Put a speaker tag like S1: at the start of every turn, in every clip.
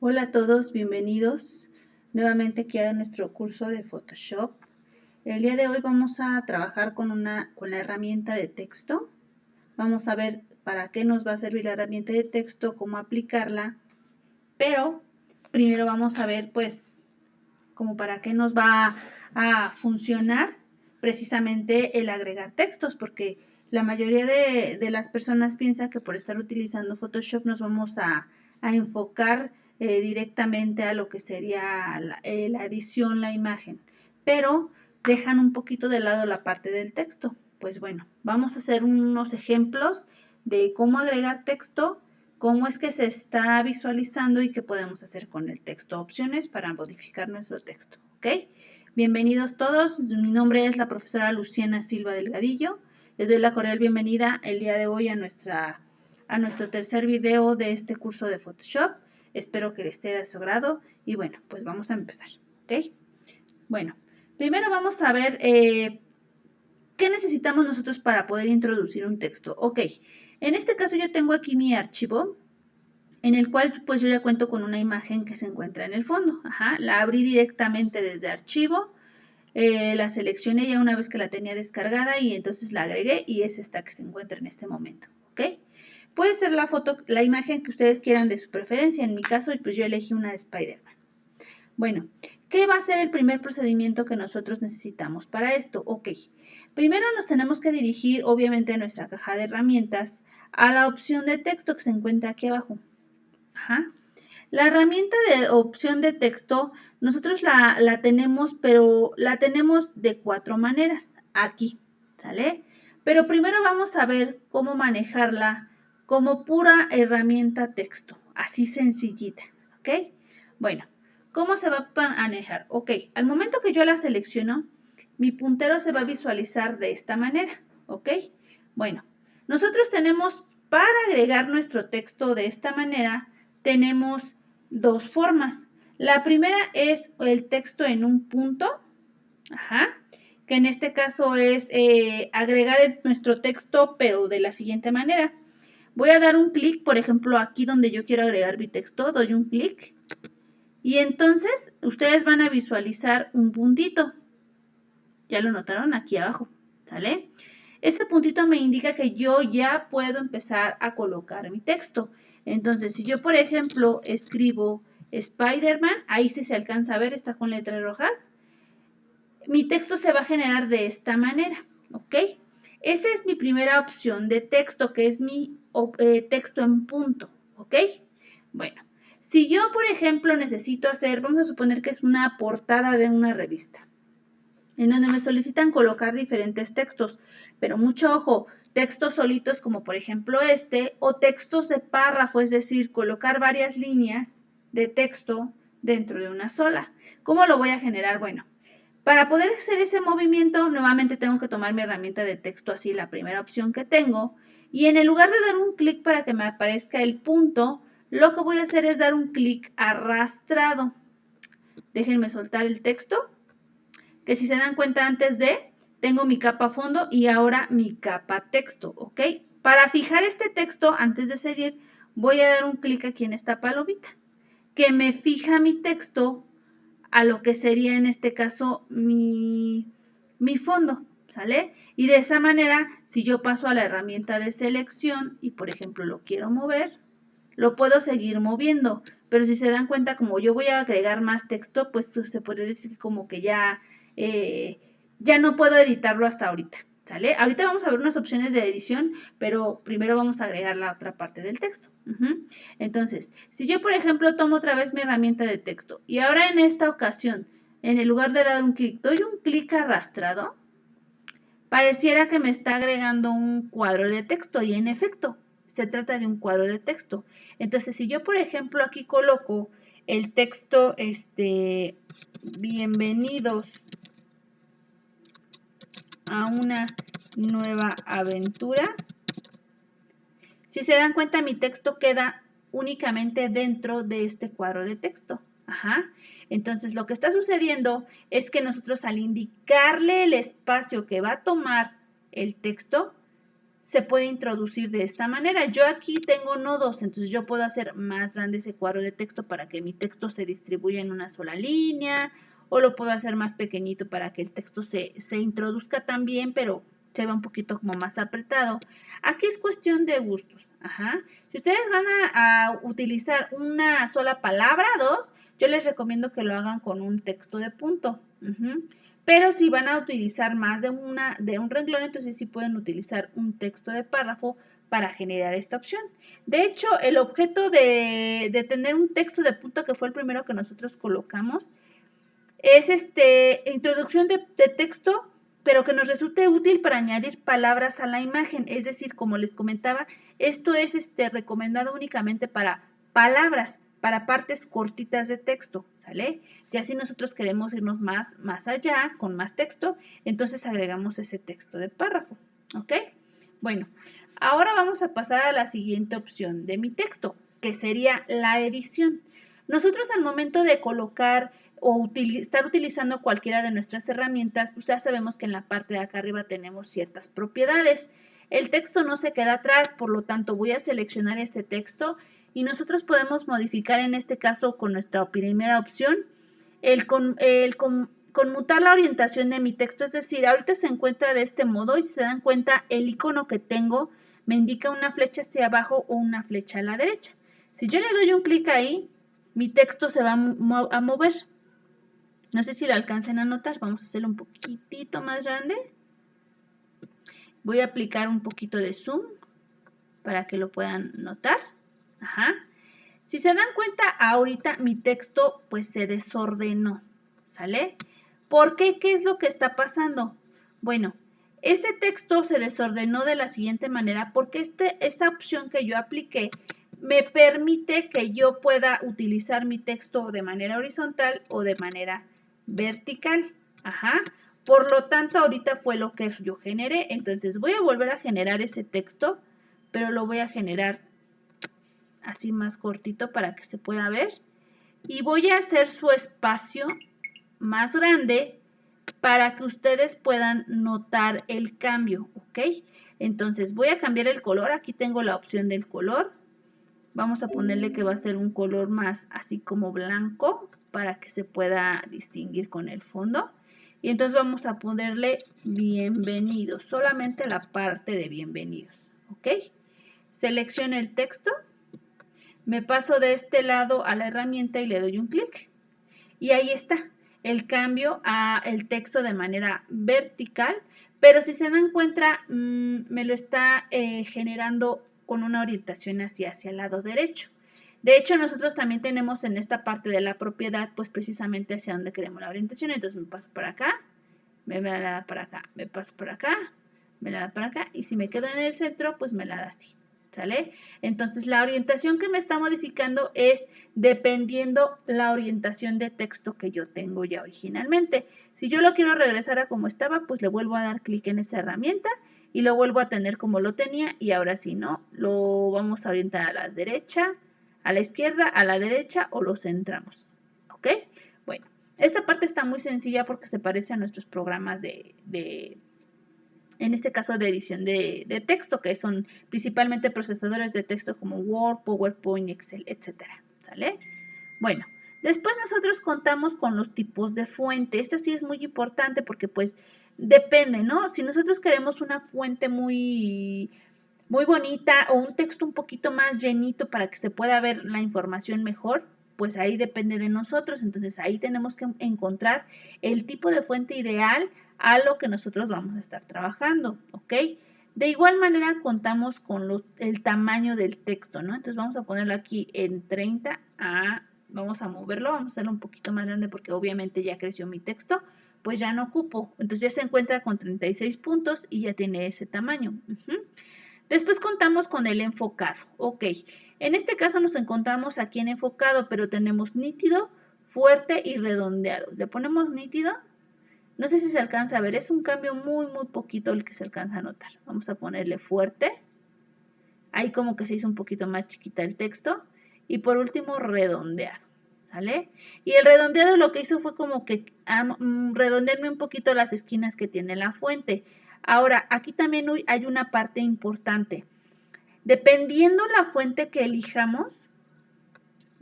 S1: Hola a todos, bienvenidos nuevamente aquí a nuestro curso de Photoshop. El día de hoy vamos a trabajar con la herramienta de texto. Vamos a ver para qué nos va a servir la herramienta de texto, cómo aplicarla, pero primero vamos a ver pues como para qué nos va a funcionar precisamente el agregar textos, porque la mayoría de las personas piensa que por estar utilizando Photoshop nos vamos a enfocar directamente a lo que sería la edición, la imagen, pero dejan un poquito de lado la parte del texto. Pues bueno, vamos a hacer unos ejemplos de cómo agregar texto, cómo es que se está visualizando y qué podemos hacer con el texto. Opciones para modificar nuestro texto, ¿ok? Bienvenidos todos, mi nombre es la profesora Luciana Silva Delgadillo. Les doy la cordial bienvenida el día de hoy a nuestro tercer video de este curso de Photoshop. Espero que les esté de su agrado y bueno, pues vamos a empezar, ¿ok? Bueno, primero vamos a ver ¿qué necesitamos nosotros para poder introducir un texto? Ok, en este caso yo tengo aquí mi archivo, en el cual pues yo ya cuento con una imagen que se encuentra en el fondo. La abrí directamente desde archivo, la seleccioné ya una vez que la tenía descargada y entonces la agregué y es esta que se encuentra en este momento, ¿ok? Puede ser la imagen que ustedes quieran de su preferencia. En mi caso pues yo elegí una de Spider-Man. Bueno, ¿qué va a ser el primer procedimiento que nosotros necesitamos para esto? Ok, primero nos tenemos que dirigir obviamente a nuestra caja de herramientas a la opción de texto que se encuentra aquí abajo. La herramienta de opción de texto, nosotros la tenemos, pero la tenemos de 4 maneras. Aquí, ¿sale? Pero primero vamos a ver cómo manejarla como pura herramienta texto, así sencillita, ¿ok? Bueno, ¿cómo se va a manejar? Ok, al momento que yo la selecciono, mi puntero se va a visualizar de esta manera, ¿ok? Bueno, nosotros tenemos para agregar nuestro texto de esta manera, tenemos dos formas. La primera es el texto en un punto, que en este caso es agregar nuestro texto, pero de la siguiente manera. Voy a dar un clic, por ejemplo, aquí donde yo quiero agregar mi texto, doy un clic. Y entonces ustedes van a visualizar un puntito. ¿Ya lo notaron? Aquí abajo, ¿sale? Este puntito me indica que yo ya puedo empezar a colocar mi texto. Entonces, si yo, por ejemplo, escribo Spider-Man, ahí sí se alcanza a ver, está con letras rojas, mi texto se va a generar de esta manera, ¿ok? Esa es mi primera opción de texto, que es mi texto en punto, ¿ok? Bueno, si yo, por ejemplo, necesito hacer, vamos a suponer que es una portada de una revista, en donde me solicitan colocar diferentes textos, pero mucho ojo, textos solitos como por ejemplo este, o textos de párrafo, es decir, colocar varias líneas de texto dentro de una sola. ¿Cómo lo voy a generar? Bueno, para poder hacer ese movimiento, nuevamente tengo que tomar mi herramienta de texto, así la primera opción que tengo, y en el lugar de dar un clic para que me aparezca el punto, lo que voy a hacer es dar un clic arrastrado. Déjenme soltar el texto, que si se dan cuenta antes de, tengo mi capa fondo y ahora mi capa texto, ¿ok? Para fijar este texto, antes de seguir, voy a dar un clic aquí en esta palomita, que me fija mi texto a lo que sería en este caso mi fondo, ¿sale? Y de esa manera, si yo paso a la herramienta de selección y por ejemplo lo quiero mover, lo puedo seguir moviendo, pero si se dan cuenta, como yo voy a agregar más texto, pues se puede decir como que ya no puedo editarlo hasta ahorita, ¿sale? Ahorita vamos a ver unas opciones de edición, pero primero vamos a agregar la otra parte del texto. Entonces, si yo, por ejemplo, tomo otra vez mi herramienta de texto y ahora en esta ocasión, en el lugar de dar un clic, doy un clic arrastrado, pareciera que me está agregando un cuadro de texto y en efecto, se trata de un cuadro de texto. Entonces, si yo, por ejemplo, aquí coloco el texto, bienvenidos a una nueva aventura, si se dan cuenta, mi texto queda únicamente dentro de este cuadro de texto. Entonces, lo que está sucediendo es que nosotros al indicarle el espacio que va a tomar el texto, se puede introducir de esta manera. Yo aquí tengo nodos, entonces yo puedo hacer más grande ese cuadro de texto para que mi texto se distribuya en una sola línea, o lo puedo hacer más pequeñito para que el texto se introduzca también, pero se va un poquito como más apretado. Aquí es cuestión de gustos. Ajá. Si ustedes van a utilizar una sola palabra, dos, yo les recomiendo que lo hagan con un texto de punto. Pero si van a utilizar más de un renglón, entonces sí pueden utilizar un texto de párrafo para generar esta opción. De hecho, el objeto de tener un texto de punto, que fue el primero que nosotros colocamos, es introducción de texto, pero que nos resulte útil para añadir palabras a la imagen. Es decir, como les comentaba, esto es recomendado únicamente para palabras, para partes cortitas de texto, ¿sale? Ya si nosotros queremos irnos más allá, con más texto, entonces agregamos ese texto de párrafo, ¿ok? Bueno, ahora vamos a pasar a la siguiente opción de mi texto, que sería la edición. Nosotros al momento de colocar o estar utilizando cualquiera de nuestras herramientas, pues ya sabemos que en la parte de acá arriba tenemos ciertas propiedades. El texto no se queda atrás, por lo tanto voy a seleccionar este texto y nosotros podemos modificar en este caso con nuestra primera opción conmutar la orientación de mi texto, es decir, ahorita se encuentra de este modo y si se dan cuenta el icono que tengo me indica una flecha hacia abajo o una flecha a la derecha. Si yo le doy un clic ahí, mi texto se va a mover. No sé si lo alcancen a notar, vamos a hacerlo un poquitito más grande. Voy a aplicar un poquito de zoom para que lo puedan notar. Ajá. Si se dan cuenta, ahorita mi texto pues se desordenó, ¿sale? ¿Por qué? ¿Qué es lo que está pasando? Bueno, este texto se desordenó de la siguiente manera porque esta opción que yo apliqué me permite que yo pueda utilizar mi texto de manera horizontal o de manera vertical. Ajá. Por lo tanto, ahorita fue lo que yo generé. Entonces voy a volver a generar ese texto, pero lo voy a generar así más cortito para que se pueda ver. Y voy a hacer su espacio más grande para que ustedes puedan notar el cambio, ¿ok? Entonces voy a cambiar el color. Aquí tengo la opción del color. Vamos a ponerle que va a ser un color más así como blanco para que se pueda distinguir con el fondo. Y entonces vamos a ponerle bienvenidos, solamente la parte de bienvenidos, ¿ok? Selecciono el texto, me paso de este lado a la herramienta y le doy un clic. Y ahí está el cambio a el texto de manera vertical, pero si se dan cuenta, me lo está generando con una orientación hacia el lado derecho. De hecho, nosotros también tenemos en esta parte de la propiedad, pues precisamente hacia donde queremos la orientación. Entonces me paso para acá, me la da para acá, me paso para acá, me la da para acá, y si me quedo en el centro, pues me la da así. ¿Sale? Entonces la orientación que me está modificando es dependiendo la orientación de texto que yo tengo ya originalmente. Si yo lo quiero regresar a como estaba, pues le vuelvo a dar clic en esa herramienta y lo vuelvo a tener como lo tenía, y ahora sí, ¿no? Lo vamos a orientar a la derecha, a la izquierda, a la derecha, o lo centramos. ¿Ok? Bueno, esta parte está muy sencilla porque se parece a nuestros programas en este caso de edición de texto, que son principalmente procesadores de texto como Word, PowerPoint, Excel, etcétera, ¿sale? Bueno, después nosotros contamos con los tipos de fuente. Esta sí es muy importante porque pues depende, ¿no? Si nosotros queremos una fuente muy bonita o un texto un poquito más llenito para que se pueda ver la información mejor, pues ahí depende de nosotros. Entonces ahí tenemos que encontrar el tipo de fuente ideal a lo que nosotros vamos a estar trabajando, ¿ok? De igual manera contamos con el tamaño del texto, ¿no? Entonces vamos a ponerlo aquí en 30 vamos a moverlo, vamos a hacerlo un poquito más grande porque obviamente ya creció mi texto, pues ya no ocupo. Entonces ya se encuentra con 36 puntos y ya tiene ese tamaño. Después contamos con el enfocado. Ok, en este caso nos encontramos aquí en enfocado, pero tenemos nítido, fuerte y redondeado. Le ponemos nítido. No sé si se alcanza a ver, es un cambio muy poquito el que se alcanza a notar. Vamos a ponerle fuerte. Ahí como que se hizo un poquito más chiquita el texto. Y por último, redondeado. ¿sale? Y el redondeado lo que hizo fue como que redondearme un poquito las esquinas que tiene la fuente. Ahora, aquí también hay una parte importante. Dependiendo la fuente que elijamos,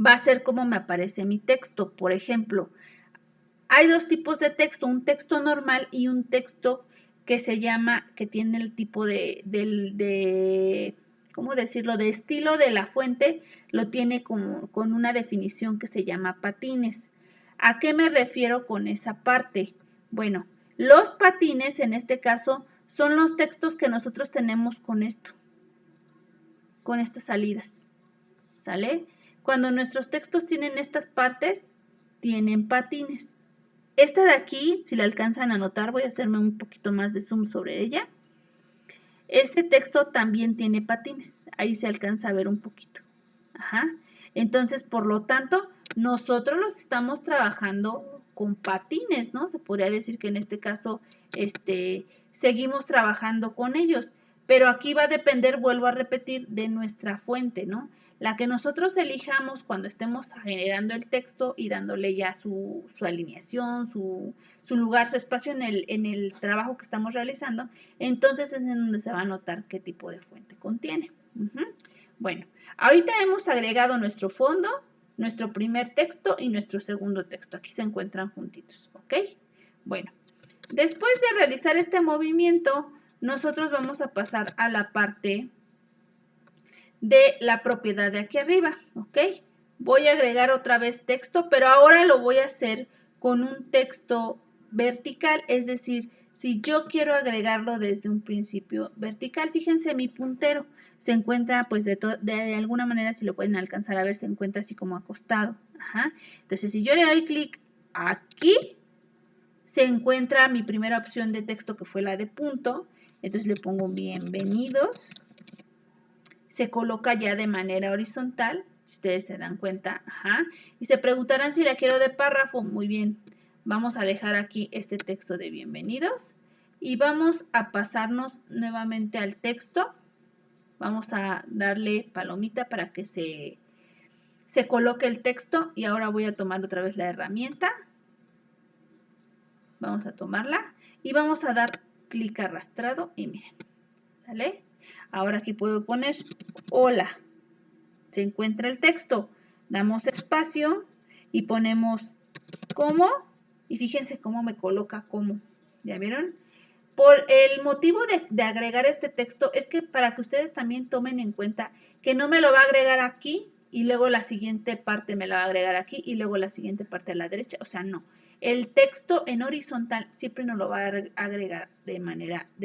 S1: va a ser como me aparece mi texto. Por ejemplo, hay dos tipos de texto, un texto normal y un texto que se llama, que tiene el tipo ¿cómo decirlo?, de estilo de la fuente, lo tiene con una definición que se llama patines. ¿A qué me refiero con esa parte? Bueno, los patines en este caso son los textos que nosotros tenemos con esto, con estas salidas, ¿sale? Cuando nuestros textos tienen estas partes, tienen patines. Esta de aquí, si la alcanzan a notar, voy a hacerme un poquito más de zoom sobre ella. Este texto también tiene patines. Ahí se alcanza a ver un poquito. Ajá. Entonces, por lo tanto, nosotros los estamos trabajando con patines, ¿no? Se podría decir que en este caso, seguimos trabajando con ellos. Pero aquí va a depender, vuelvo a repetir, de nuestra fuente, ¿no? La que nosotros elijamos cuando estemos generando el texto y dándole ya su alineación, su lugar, su espacio en el trabajo que estamos realizando, entonces es en donde se va a notar qué tipo de fuente contiene. Bueno, ahorita hemos agregado nuestro fondo, nuestro primer texto y nuestro segundo texto. Aquí se encuentran juntitos, ¿ok? Bueno, después de realizar este movimiento, nosotros vamos a pasar a la parte de la propiedad de aquí arriba, ¿ok? Voy a agregar otra vez texto, pero ahora lo voy a hacer con un texto vertical, es decir, si yo quiero agregarlo desde un principio vertical, fíjense mi puntero se encuentra pues de alguna manera, si lo pueden alcanzar a ver, se encuentra así como acostado. Ajá. Entonces si yo le doy clic aquí, se encuentra mi primera opción de texto que fue la de punto, entonces le pongo bienvenidos. Se coloca ya de manera horizontal, si ustedes se dan cuenta, ajá, y se preguntarán si la quiero de párrafo. Muy bien, vamos a dejar aquí este texto de bienvenidos y vamos a pasarnos nuevamente al texto. Vamos a darle palomita para que se coloque el texto y ahora voy a tomar otra vez la herramienta. Vamos a tomarla y vamos a dar clic arrastrado y miren, ¿sale? Ahora aquí puedo poner hola. Se encuentra el texto. Damos espacio y ponemos como. Y fíjense cómo me coloca como. ¿Ya vieron? Por el motivo de agregar este texto es que para que ustedes también tomen en cuenta que no me lo va a agregar aquí y luego la siguiente parte me la va a agregar aquí y luego la siguiente parte a la derecha. O sea, no. El texto en horizontal siempre nos lo va a agregar de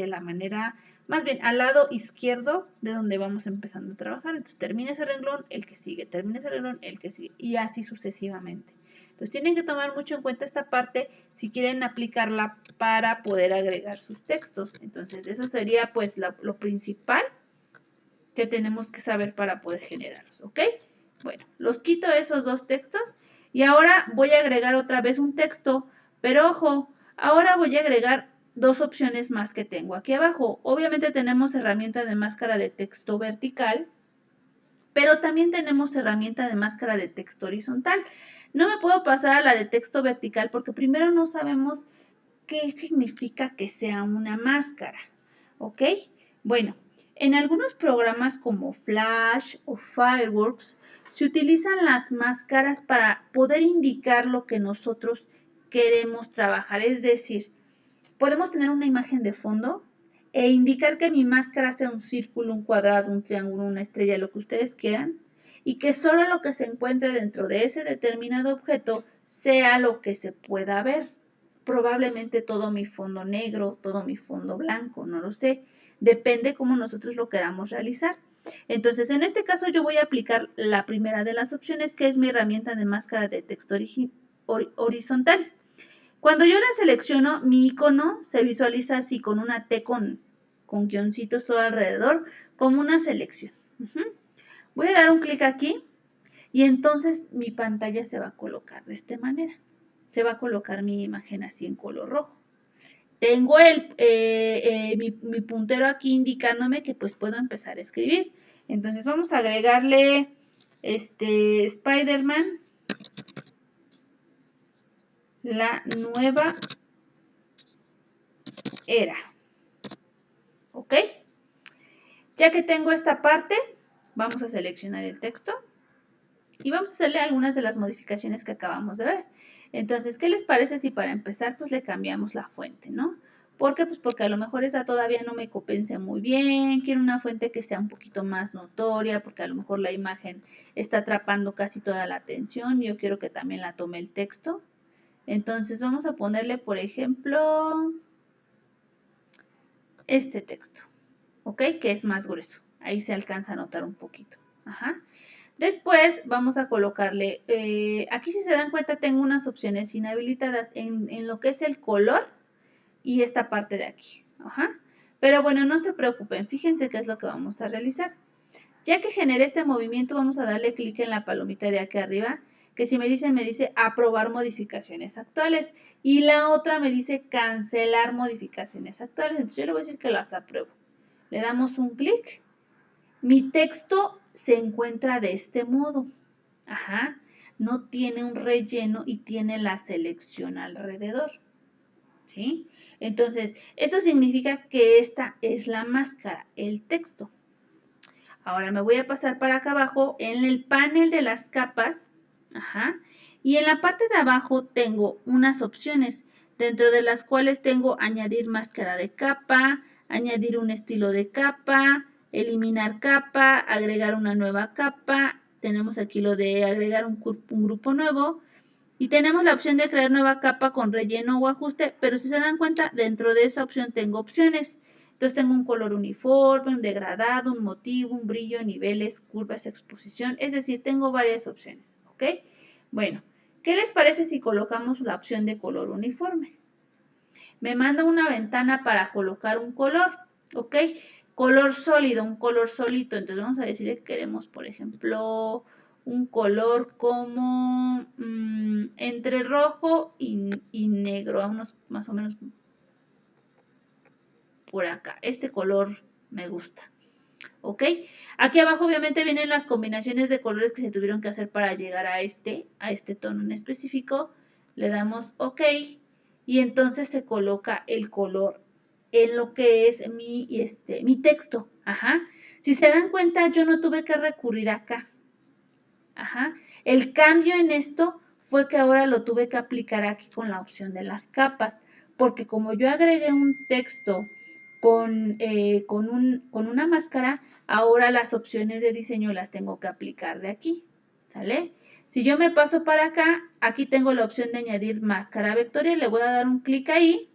S1: la manera, más bien al lado izquierdo de donde vamos empezando a trabajar. Entonces termina ese renglón, el que sigue, termina ese renglón, el que sigue y así sucesivamente. Entonces tienen que tomar mucho en cuenta esta parte si quieren aplicarla para poder agregar sus textos. Entonces eso sería pues lo principal que tenemos que saber para poder generarlos, ¿ok? Bueno, los quito esos dos textos y ahora voy a agregar otra vez un texto, pero ojo, ahora voy a agregar dos opciones más que tengo aquí abajo. Obviamente tenemos herramienta de máscara de texto vertical, pero también tenemos herramienta de máscara de texto horizontal. No me puedo pasar a la de texto vertical porque primero no sabemos qué significa que sea una máscara, ¿ok? Bueno, en algunos programas como Flash o Fireworks se utilizan las máscaras para poder indicar lo que nosotros queremos trabajar. Es decir, podemos tener una imagen de fondo e indicar que mi máscara sea un círculo, un cuadrado, un triángulo, una estrella, lo que ustedes quieran, y que solo lo que se encuentre dentro de ese determinado objeto sea lo que se pueda ver. Probablemente todo mi fondo negro, todo mi fondo blanco, no lo sé. Depende cómo nosotros lo queramos realizar. Entonces, en este caso yo voy a aplicar la primera de las opciones, que es mi herramienta de máscara de texto horizontal. Cuando yo la selecciono, mi icono se visualiza así con una T con guioncitos todo alrededor, como una selección. Voy a dar un clic aquí y entonces mi pantalla se va a colocar de esta manera. Se va a colocar mi imagen así en color rojo. Tengo mi puntero aquí indicándome que pues puedo empezar a escribir. Entonces vamos a agregarle Spider-Man la nueva era. ¿Ok? Ya que tengo esta parte, vamos a seleccionar el texto y vamos a hacerle algunas de las modificaciones que acabamos de ver. Entonces, ¿qué les parece si para empezar pues le cambiamos la fuente, ¿no? ¿Por qué? Pues porque a lo mejor esa todavía no me convence muy bien, quiero una fuente que sea un poquito más notoria, porque a lo mejor la imagen está atrapando casi toda la atención y yo quiero que también la tome el texto. Entonces vamos a ponerle, por ejemplo, este texto, ¿ok? Que es más grueso, ahí se alcanza a notar un poquito. Ajá. Después vamos a colocarle, aquí si se dan cuenta tengo unas opciones inhabilitadas en lo que es el color y esta parte de aquí. Ajá. Pero bueno, no se preocupen, fíjense qué es lo que vamos a realizar. Ya que generé este movimiento, vamos a darle clic en la palomita de aquí arriba, que si me dice aprobar modificaciones actuales. Y la otra me dice cancelar modificaciones actuales. Entonces yo le voy a decir que las apruebo. Le damos un clic. Mi texto se encuentra de este modo. Ajá. No tiene un relleno y tiene la selección alrededor. ¿Sí? Entonces, esto significa que esta es la máscara, el texto. Ahora me voy a pasar para acá abajo en el panel de las capas. Ajá. Y en la parte de abajo tengo unas opciones, dentro de las cuales tengo añadir máscara de capa, añadir un estilo de capa, eliminar capa, agregar una nueva capa. Tenemos aquí lo de agregar un grupo nuevo. Y tenemos la opción de crear nueva capa con relleno o ajuste, pero si se dan cuenta, dentro de esa opción tengo opciones. Entonces tengo un color uniforme, un degradado, un motivo, un brillo, niveles, curvas, exposición. Es decir, tengo varias opciones. ¿Ok? Bueno, ¿qué les parece si colocamos la opción de color uniforme? Me manda una ventana para colocar un color. ¿Ok? Color sólido, un color solito. Entonces vamos a decirle que queremos, por ejemplo, un color como entre rojo y negro, a unos más o menos por acá. Este color me gusta. ¿Ok? Aquí abajo obviamente vienen las combinaciones de colores que se tuvieron que hacer para llegar a este tono en específico. Le damos OK y entonces se coloca el color en lo que es mi texto. Ajá. Si se dan cuenta, yo no tuve que recurrir acá. Ajá. El cambio en esto fue que ahora lo tuve que aplicar aquí con la opción de las capas, porque como yo agregué un texto con una máscara, ahora las opciones de diseño las tengo que aplicar de aquí, ¿sale? Si yo me paso para acá, aquí tengo la opción de añadir máscara vectorial, le voy a dar un clic ahí,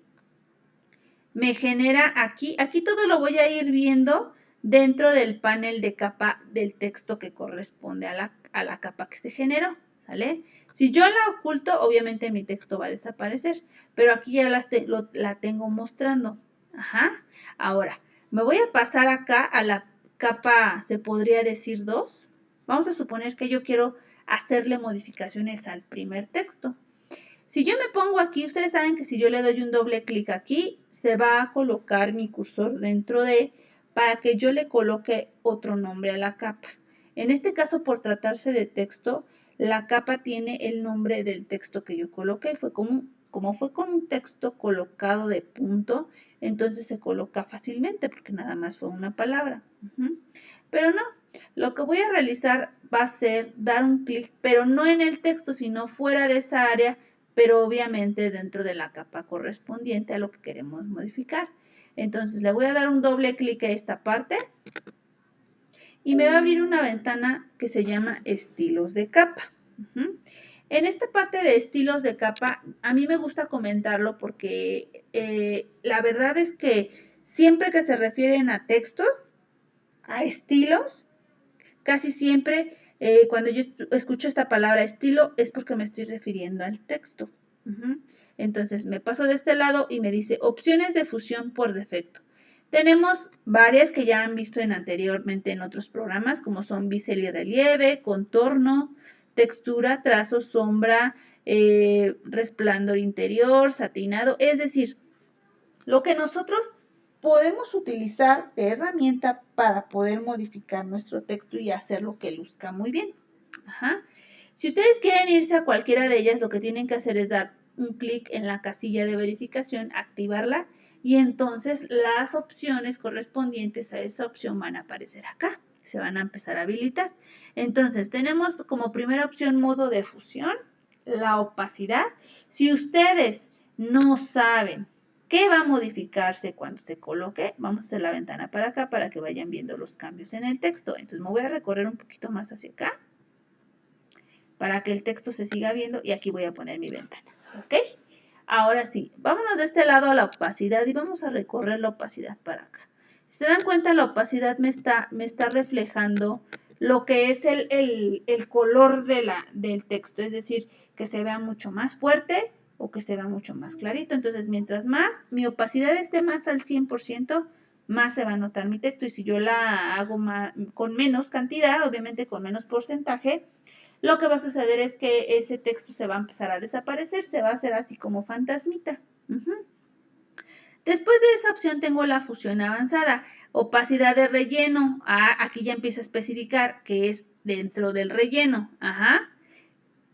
S1: me genera aquí todo lo voy a ir viendo dentro del panel de capa del texto que corresponde a la capa que se generó, ¿sale? Si yo la oculto, obviamente mi texto va a desaparecer, pero aquí ya la tengo mostrando. Ajá. Ahora, me voy a pasar acá a la capa, se podría decir 2. Vamos a suponer que yo quiero hacerle modificaciones al primer texto. Si yo me pongo aquí, ustedes saben que si yo le doy un doble clic aquí, se va a colocar mi cursor dentro de, para que yo le coloque otro nombre a la capa. En este caso, por tratarse de texto, la capa tiene el nombre del texto que yo coloqué. Como fue con un texto colocado de punto, entonces se coloca fácilmente porque nada más fue una palabra. Pero no, lo que voy a realizar va a ser dar un clic, pero no en el texto, sino fuera de esa área, pero obviamente dentro de la capa correspondiente a lo que queremos modificar. Entonces le voy a dar un doble clic a esta parte y me va a abrir una ventana que se llama estilos de capa. En esta parte de estilos de capa, a mí me gusta comentarlo porque la verdad es que siempre que se refieren a textos, a estilos, casi siempre cuando yo escucho esta palabra estilo es porque me estoy refiriendo al texto. Entonces me paso de este lado y me dice opciones de fusión por defecto. Tenemos varias que ya han visto anteriormente en otros programas, como son bisel y relieve, contorno, textura, trazo, sombra, resplandor interior, satinado. Es decir, lo que nosotros podemos utilizar de herramienta para poder modificar nuestro texto y hacerlo que luzca muy bien. Ajá. Si ustedes quieren irse a cualquiera de ellas, lo que tienen que hacer es dar un clic en la casilla de verificación, activarla y entonces las opciones correspondientes a esa opción van a aparecer acá, se van a empezar a habilitar. Entonces tenemos como primera opción modo de fusión, la opacidad. Si ustedes no saben qué va a modificarse cuando se coloque, vamos a hacer la ventana para acá para que vayan viendo los cambios en el texto. Entonces me voy a recorrer un poquito más hacia acá para que el texto se siga viendo y aquí voy a poner mi ventana, ¿ok? Ahora sí, vámonos de este lado a la opacidad y vamos a recorrer la opacidad para acá. Si se dan cuenta, la opacidad me está reflejando lo que es el color del texto, es decir, que se vea mucho más fuerte o que se vea mucho más clarito. Entonces, mientras más mi opacidad esté más al 100%, más se va a notar mi texto. Y si yo la hago con menos cantidad, obviamente con menos porcentaje, lo que va a suceder es que ese texto se va a empezar a desaparecer, se va a hacer así como fantasmita. Después de esa opción tengo la fusión avanzada, opacidad de relleno. Aquí ya empieza a especificar que es dentro del relleno.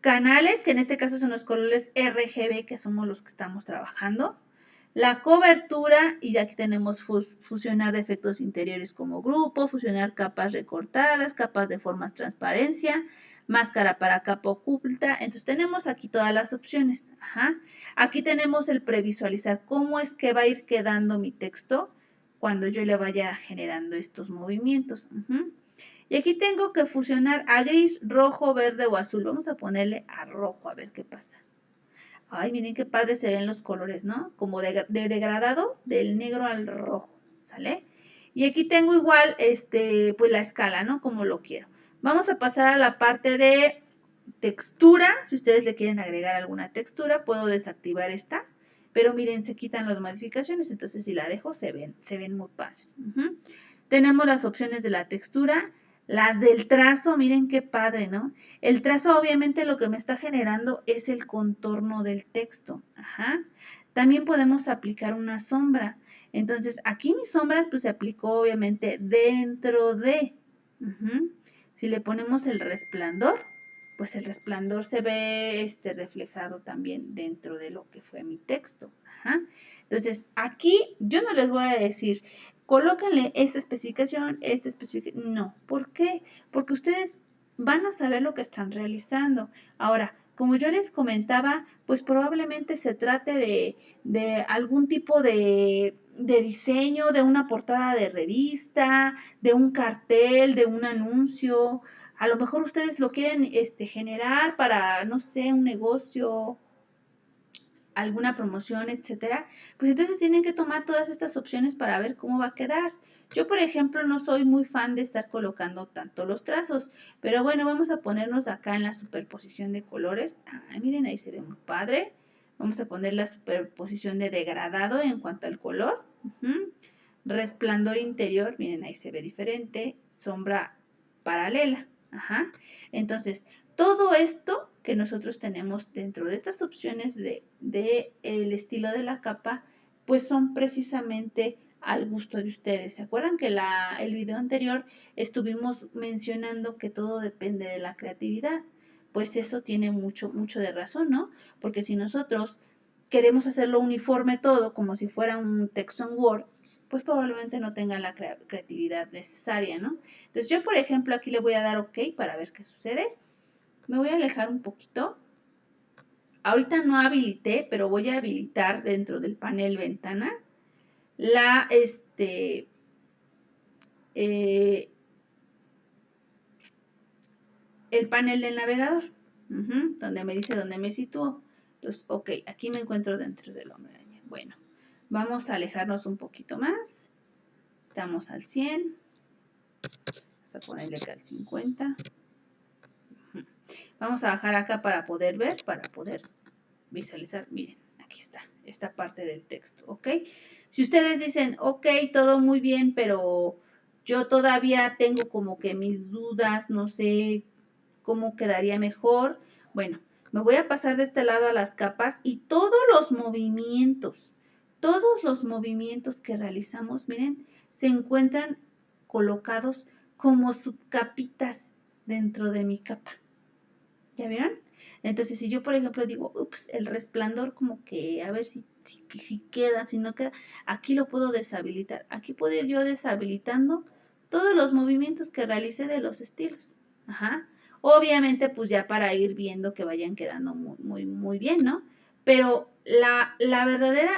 S1: Canales, que en este caso son los colores RGB, que somos los que estamos trabajando. La cobertura, y aquí tenemos fusionar efectos interiores como grupo, fusionar capas recortadas, capas de formas transparencia, máscara para capa oculta. Entonces tenemos aquí todas las opciones. Aquí tenemos el previsualizar cómo es que va a ir quedando mi texto cuando yo le vaya generando estos movimientos. Y aquí tengo que fusionar a gris, rojo, verde o azul. Vamos a ponerle a rojo a ver qué pasa. Ay, miren qué padre se ven los colores, ¿no? Como de degradado del negro al rojo, ¿sale? Y aquí tengo igual, pues la escala, ¿no? Como lo quiero. Vamos a pasar a la parte de textura. Si ustedes le quieren agregar alguna textura, puedo desactivar esta. Pero miren, se quitan las modificaciones, entonces si la dejo, se ven muy padres. Tenemos las opciones de la textura. Las del trazo, miren qué padre, ¿no? El trazo obviamente lo que me está generando es el contorno del texto. También podemos aplicar una sombra. Entonces, aquí mi sombra pues se aplicó obviamente dentro de. Si le ponemos el resplandor, pues el resplandor se ve reflejado también dentro de lo que fue mi texto. Entonces, aquí yo no les voy a decir, colóquenle esta especificación, no. ¿Por qué? Porque ustedes van a saber lo que están realizando. Ahora, como yo les comentaba, pues probablemente se trate de algún tipo de diseño, de una portada de revista, de un cartel, de un anuncio. A lo mejor ustedes lo quieren generar para, no sé, un negocio, alguna promoción, etcétera, pues entonces tienen que tomar todas estas opciones para ver cómo va a quedar. Yo, por ejemplo, no soy muy fan de estar colocando tanto los trazos, pero bueno, vamos a ponernos acá en la superposición de colores. Miren, ahí se ve muy padre. Vamos a poner la superposición de degradado en cuanto al color. Resplandor interior, miren, ahí se ve diferente. Sombra paralela. Entonces, todo esto que nosotros tenemos dentro de estas opciones de el estilo de la capa, pues son precisamente al gusto de ustedes. ¿Se acuerdan que el video anterior estuvimos mencionando que todo depende de la creatividad? Pues eso tiene mucho de razón, ¿no? Porque si nosotros queremos hacerlo uniforme todo, como si fuera un texto en Word, pues probablemente no tengan la creatividad necesaria, ¿no? Entonces yo, por ejemplo, aquí le voy a dar OK para ver qué sucede. Me voy a alejar un poquito. Ahorita no habilité, pero voy a habilitar dentro del panel ventana el panel del navegador, donde me dice dónde me sitúo. Entonces, OK, aquí me encuentro dentro del hombre araña. Bueno, vamos a alejarnos un poquito más. Estamos al 100. Vamos a ponerle acá al 50. Vamos a bajar acá para poder ver, para poder visualizar. Miren, aquí está, esta parte del texto, ¿ok? Si ustedes dicen, OK, todo muy bien, pero yo todavía tengo como que mis dudas, no sé cómo quedaría mejor. Bueno, me voy a pasar de este lado a las capas y todos los movimientos que realizamos, miren, se encuentran colocados como subcapitas dentro de mi capa. ¿Ya vieron? Entonces, si yo, por ejemplo, digo, ups, el resplandor como que, a ver si queda, si no queda, aquí lo puedo deshabilitar. Aquí puedo ir yo deshabilitando todos los movimientos que realicé de los estilos. Ajá. Obviamente, pues ya para ir viendo que vayan quedando muy bien, ¿no? Pero la verdadera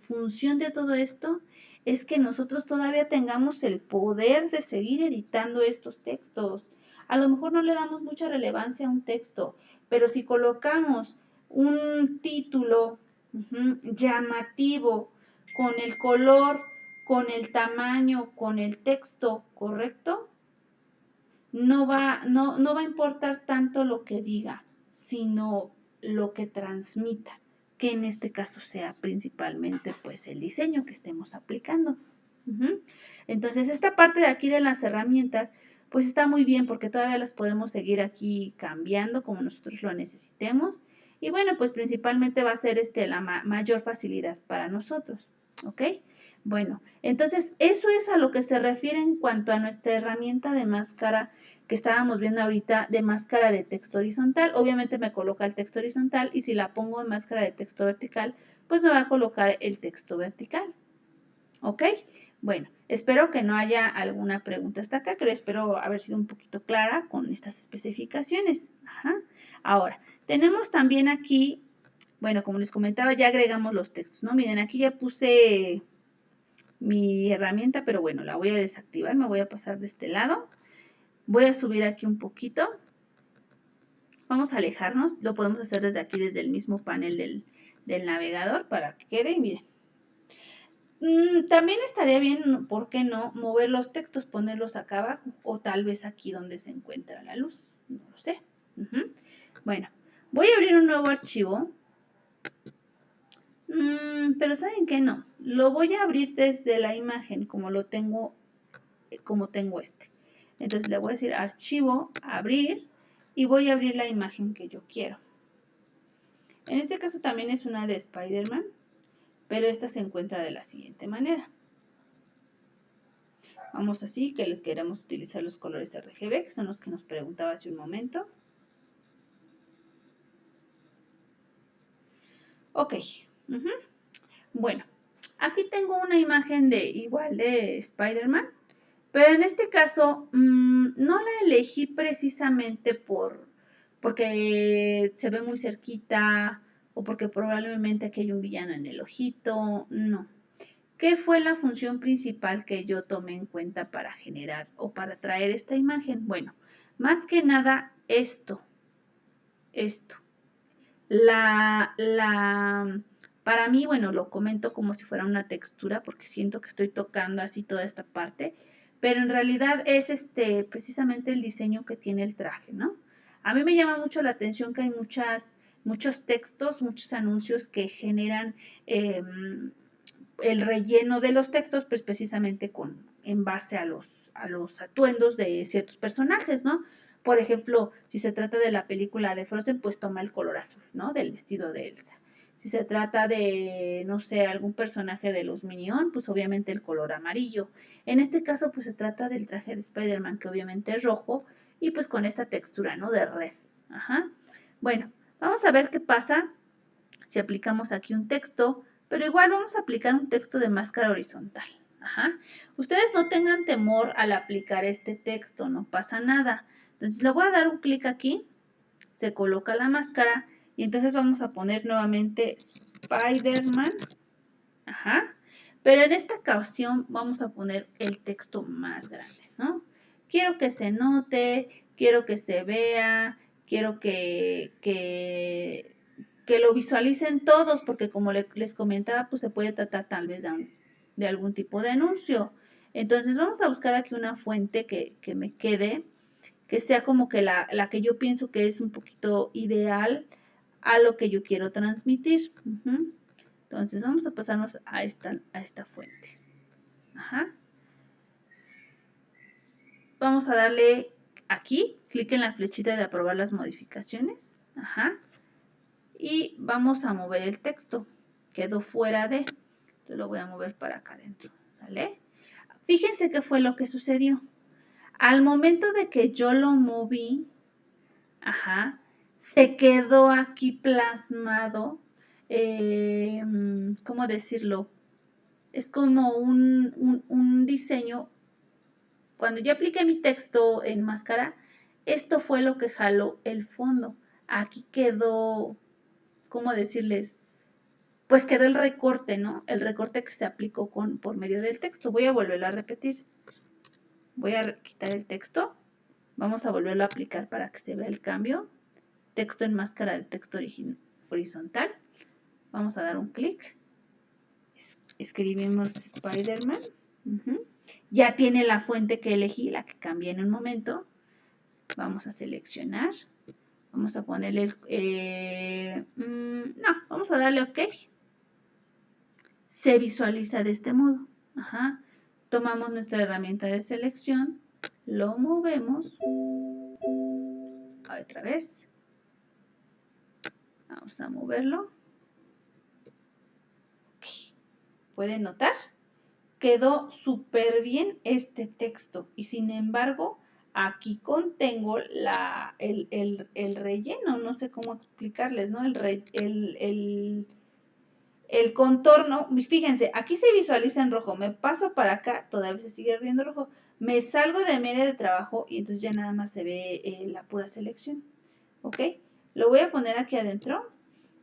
S1: función de todo esto es que nosotros todavía tengamos el poder de seguir editando estos textos. A lo mejor no le damos mucha relevancia a un texto, pero si colocamos un título llamativo, con el color, con el tamaño, con el texto correcto, no va a importar tanto lo que diga, sino lo que transmita, que en este caso sea principalmente pues el diseño que estemos aplicando. Entonces esta parte de aquí de las herramientas pues está muy bien porque todavía las podemos seguir aquí cambiando como nosotros lo necesitemos y bueno pues principalmente va a ser la mayor facilidad para nosotros, ¿ok? Bueno, entonces eso es a lo que se refiere en cuanto a nuestra herramienta de máscara que estábamos viendo ahorita de máscara de texto horizontal. Obviamente me coloca el texto horizontal y si la pongo en máscara de texto vertical, pues me va a colocar el texto vertical. ¿Ok? Bueno, espero que no haya alguna pregunta hasta acá, pero espero haber sido un poquito clara con estas especificaciones. Ajá. Ahora, tenemos también aquí, bueno, como les comentaba, ya agregamos los textos, ¿no? Miren, aquí ya puse mi herramienta, pero bueno, la voy a desactivar, me voy a pasar de este lado. Voy a subir aquí un poquito. Vamos a alejarnos, lo podemos hacer desde aquí, desde el mismo panel del navegador para que quede, y miren. También estaría bien, ¿por qué no?, mover los textos, ponerlos acá abajo o tal vez aquí donde se encuentra la luz, no lo sé. Bueno, voy a abrir un nuevo archivo, pero ¿saben qué? No, lo voy a abrir desde la imagen como lo tengo, este. Entonces le voy a decir archivo, abrir y voy a abrir la imagen que yo quiero. En este caso también es una de Spider-Man, pero esta se encuentra de la siguiente manera. Vamos así, que queremos utilizar los colores RGB, que son los que nos preguntaba hace un momento. Ok. Bueno, aquí tengo una imagen igual de Spider-Man, pero en este caso no la elegí precisamente porque se ve muy cerquita o porque probablemente aquí hay un villano en el ojito, no. ¿Qué fue la función principal que yo tomé en cuenta para generar o para traer esta imagen? Bueno, más que nada esto. Para mí, bueno, lo comento como si fuera una textura porque siento que estoy tocando así toda esta parte, pero en realidad es precisamente el diseño que tiene el traje, ¿no? A mí me llama mucho la atención que hay muchos textos, muchos anuncios que generan el relleno de los textos, pues precisamente en base a los atuendos de ciertos personajes, ¿no? Por ejemplo, si se trata de la película de Frozen, pues toma el color azul, ¿no? Del vestido de Elsa. Si se trata de, no sé, algún personaje de los Minions, pues obviamente el color amarillo. En este caso, pues se trata del traje de Spider-Man, que obviamente es rojo, y pues con esta textura, ¿no? De red. Ajá. Bueno, vamos a ver qué pasa si aplicamos aquí un texto, pero igual vamos a aplicar un texto de máscara horizontal. Ajá. Ustedes no tengan temor al aplicar este texto, no pasa nada. Entonces le voy a dar un clic aquí, se coloca la máscara y entonces vamos a poner nuevamente Spider-Man. Ajá. Pero en esta ocasión vamos a poner el texto más grande, ¿no? Quiero que se note, quiero que se vea, quiero que lo visualicen todos, porque como les comentaba, pues se puede tratar tal vez de algún tipo de anuncio. Entonces vamos a buscar aquí una fuente que me quede, que sea como que la que yo pienso que es un poquito ideal a lo que yo quiero transmitir. Entonces vamos a pasarnos a esta fuente. Ajá. Vamos a darle aquí, clic en la flechita de aprobar las modificaciones. Ajá. Y vamos a mover el texto. Quedó fuera de. Yo lo voy a mover para acá adentro. ¿Sale? Fíjense qué fue lo que sucedió. Al momento de que yo lo moví, ajá, se quedó aquí plasmado, ¿cómo decirlo? Es como un diseño. Cuando yo apliqué mi texto en máscara, esto fue lo que jaló el fondo. Aquí quedó, ¿cómo decirles? Pues quedó el recorte, ¿no? El recorte que se aplicó por medio del texto. Voy a volverlo a repetir. Voy a quitar el texto. Vamos a volverlo a aplicar para que se vea el cambio. Texto en máscara del texto horizontal. Vamos a dar un clic. Escribimos Spider-Man. Ya tiene la fuente que elegí, la que cambié en un momento. Vamos a seleccionar. Vamos a ponerle no, vamos a darle OK. Se visualiza de este modo. Tomamos nuestra herramienta de selección, lo movemos. Otra vez. Vamos a moverlo. Okay. ¿Pueden notar? Quedó súper bien este texto y sin embargo aquí contengo el relleno, no sé cómo explicarles, ¿no? El contorno, fíjense, aquí se visualiza en rojo, me paso para acá, todavía se sigue viendo rojo, me salgo de mi área de trabajo y entonces ya nada más se ve la pura selección, ¿ok? Lo voy a poner aquí adentro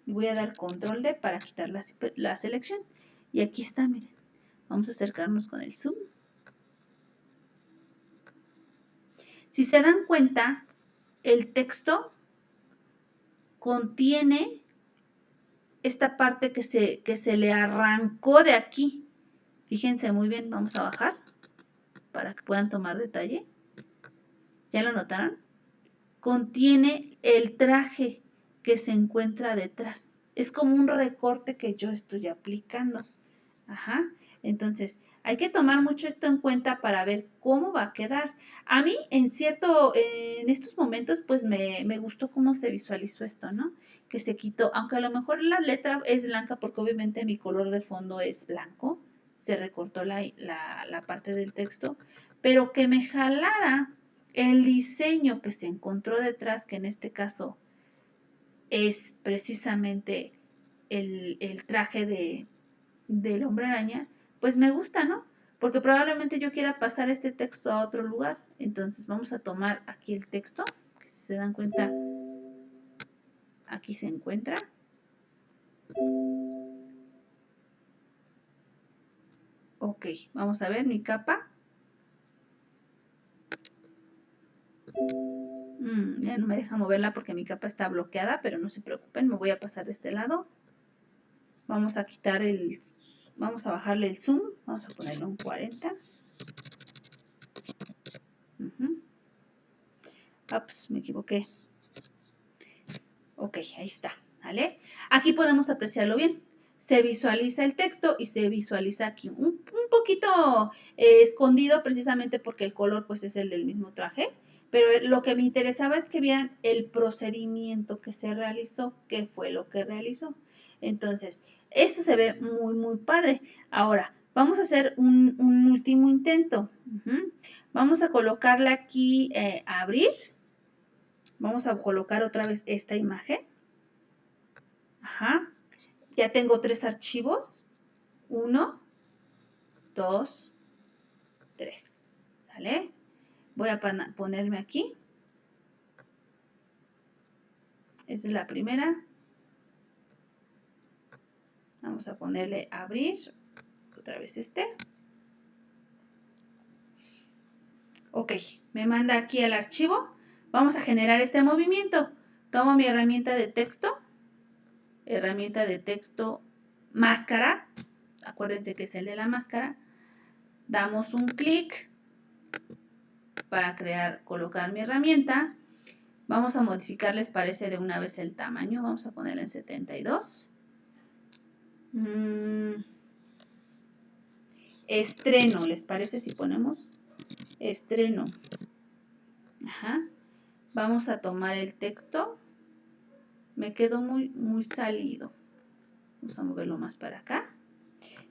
S1: y voy a dar control D para quitar la selección y aquí está, miren. Vamos a acercarnos con el zoom. Si se dan cuenta, el texto contiene esta parte que se le arrancó de aquí. Fíjense muy bien, vamos a bajar para que puedan tomar detalle. ¿Ya lo notaron? Contiene el traje que se encuentra detrás. Es como un recorte que yo estoy aplicando. Entonces, hay que tomar mucho esto en cuenta para ver cómo va a quedar. A mí, en estos momentos, pues me gustó cómo se visualizó esto, ¿no? Que se quitó, aunque a lo mejor la letra es blanca porque obviamente mi color de fondo es blanco. Se recortó la parte del texto, pero que me jalara el diseño que se encontró detrás, que en este caso es precisamente el traje del Hombre Araña, pues me gusta, ¿no? Porque probablemente yo quiera pasar este texto a otro lugar. Entonces vamos a tomar aquí el texto, que si se dan cuenta, aquí se encuentra. Ok, vamos a ver mi capa. Ya no me deja moverla porque mi capa está bloqueada, pero no se preocupen, me voy a pasar de este lado. Vamos a quitar vamos a bajarle el zoom, vamos a ponerlo en 40. Ups, me equivoqué. Ok, ahí está, ¿vale? Aquí podemos apreciarlo bien. Se visualiza el texto y se visualiza aquí un poquito escondido precisamente porque el color pues es el del mismo traje. Pero lo que me interesaba es que vieran el procedimiento que se realizó, qué fue lo que realizó. Entonces, esto se ve muy, muy padre. Ahora, vamos a hacer un último intento. Vamos a colocarle aquí abrir. Vamos a colocar otra vez esta imagen. Ya tengo 3 archivos. 1, 2, 3. ¿Sale? Voy a ponerme aquí. Esta es la primera. Vamos a ponerle abrir. Otra vez este. Ok, me manda aquí el archivo. Vamos a generar este movimiento. Tomo mi herramienta de texto. Herramienta de texto máscara. Acuérdense que es el de la máscara. Damos un clic para colocar mi herramienta. Vamos a modificar, les parece, de una vez el tamaño. Vamos a ponerlo en 72. Estreno, ¿les parece si ponemos estreno? Vamos a tomar el texto. Me quedó muy, muy salido. Vamos a moverlo más para acá.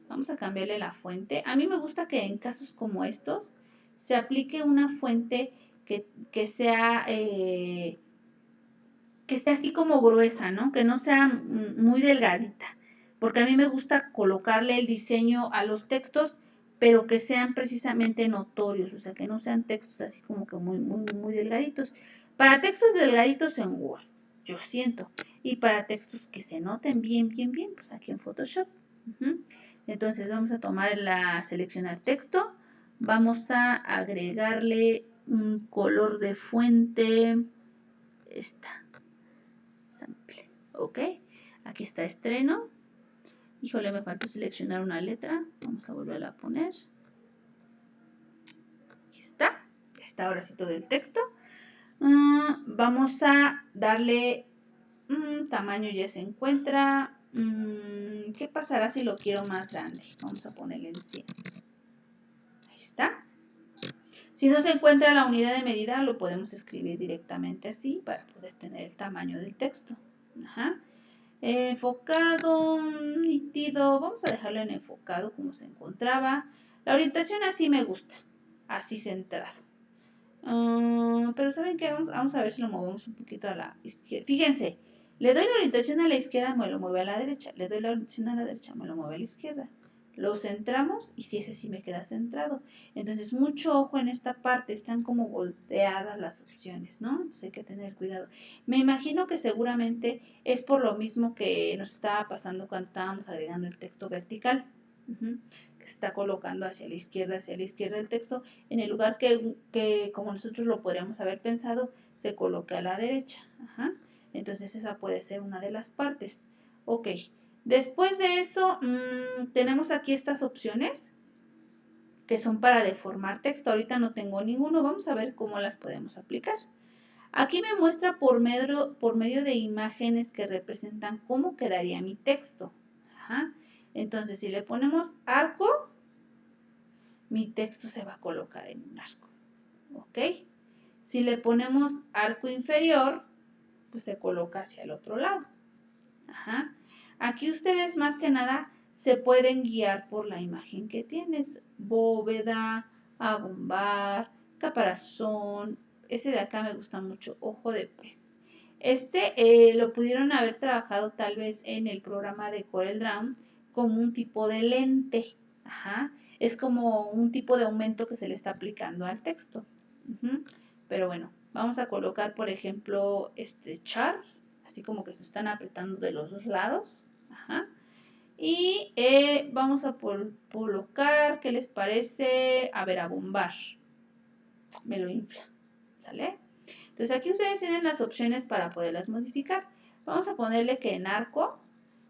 S1: Vamos a cambiarle la fuente. A mí me gusta que en casos como estos se aplique una fuente que sea que esté así como gruesa, ¿no? Que no sea muy delgadita, porque a mí me gusta colocarle el diseño a los textos, pero que sean precisamente notorios, o sea, que no sean textos así como que muy delgaditos. Para textos delgaditos en Word, yo siento, y para textos que se noten bien, pues aquí en Photoshop. Entonces vamos a seleccionar texto, vamos a agregarle un color de fuente, sample, ok, aquí está estreno. Híjole, me faltó seleccionar una letra, vamos a volverla a poner. Aquí está, ya está ahora sí todo el texto. Vamos a darle tamaño, ya se encuentra. ¿Qué pasará si lo quiero más grande? Vamos a ponerle en 100. Ahí está. Si no se encuentra la unidad de medida, lo podemos escribir directamente así para poder tener el tamaño del texto. Ajá. Enfocado, nítido, vamos a dejarlo en enfocado como se encontraba. La orientación así me gusta, así centrado. Pero ¿saben qué? Vamos a ver si lo movemos un poquito a la izquierda. Fíjense, le doy la orientación a la izquierda, me lo mueve a la derecha. Le doy la orientación a la derecha, me lo mueve a la izquierda. Lo centramos y si ese sí me queda centrado. Entonces, mucho ojo en esta parte, están como volteadas las opciones, ¿no? Entonces hay que tener cuidado. Me imagino que seguramente es por lo mismo que nos estaba pasando cuando estábamos agregando el texto vertical. Que se está colocando hacia la izquierda el texto, en el lugar que como nosotros lo podríamos haber pensado, se coloque a la derecha. Entonces esa puede ser una de las partes. Ok. Después de eso, tenemos aquí estas opciones que son para deformar texto. Ahorita no tengo ninguno. Vamos a ver cómo las podemos aplicar. Aquí me muestra por medio de imágenes que representan cómo quedaría mi texto. Entonces, si le ponemos arco, mi texto se va a colocar en un arco. ¿Ok? Si le ponemos arco inferior, pues se coloca hacia el otro lado. Aquí ustedes más que nada se pueden guiar por la imagen que tienes. Bóveda, abombar, caparazón. Ese de acá me gusta mucho, ojo de pez. Lo pudieron haber trabajado tal vez en el programa de CorelDRAW como un tipo de lente. Es como un tipo de aumento que se le está aplicando al texto. Pero bueno, vamos a colocar, por ejemplo, char, así como que se están apretando de los dos lados. Y vamos a colocar, ¿qué les parece? A ver, a bombar. Me lo infla, ¿sale? Entonces aquí ustedes tienen las opciones para poderlas modificar. Vamos a ponerle que en arco.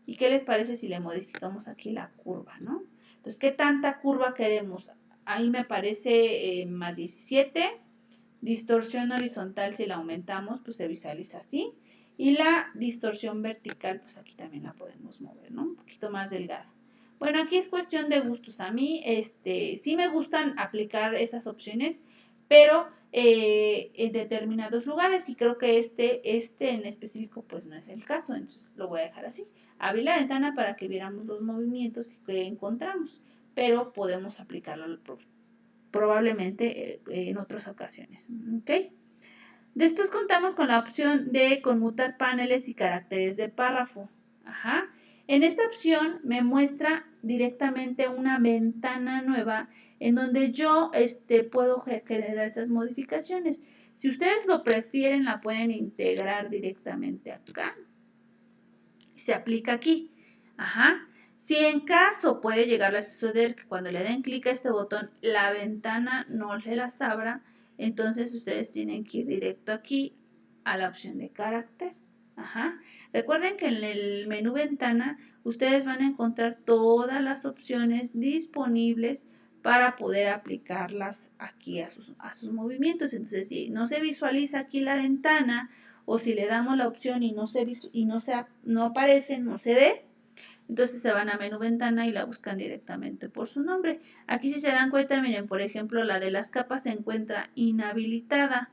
S1: ¿Y qué les parece si le modificamos aquí la curva, no? Entonces, ¿qué tanta curva queremos? Ahí me parece más 17. Distorsión horizontal, si la aumentamos, pues se visualiza así. Y la distorsión vertical, pues aquí también la podemos mover, ¿no? Un poquito más delgada. Bueno, aquí es cuestión de gustos. A mí, sí me gustan aplicar esas opciones, pero en determinados lugares, y creo que este en específico, pues no es el caso, entonces lo voy a dejar así. Abrí la ventana para que viéramos los movimientos que encontramos, pero podemos aplicarlo probablemente en otras ocasiones. ¿Ok? Después contamos con la opción de conmutar paneles y caracteres de párrafo. En esta opción me muestra directamente una ventana nueva en donde yo puedo generar esas modificaciones. Si ustedes lo prefieren, la pueden integrar directamente acá. Se aplica aquí. Si en caso puede llegar a suceder que cuando le den clic a este botón, la ventana no se las abra, entonces ustedes tienen que ir directo aquí a la opción de carácter. Recuerden que en el menú ventana ustedes van a encontrar todas las opciones disponibles para poder aplicarlas aquí a sus movimientos. Entonces, si no se visualiza aquí la ventana, o si le damos la opción y no aparece, no se ve, entonces se van a menú ventana y la buscan directamente por su nombre. Aquí si se dan cuenta, miren, por ejemplo, la de las capas se encuentra inhabilitada.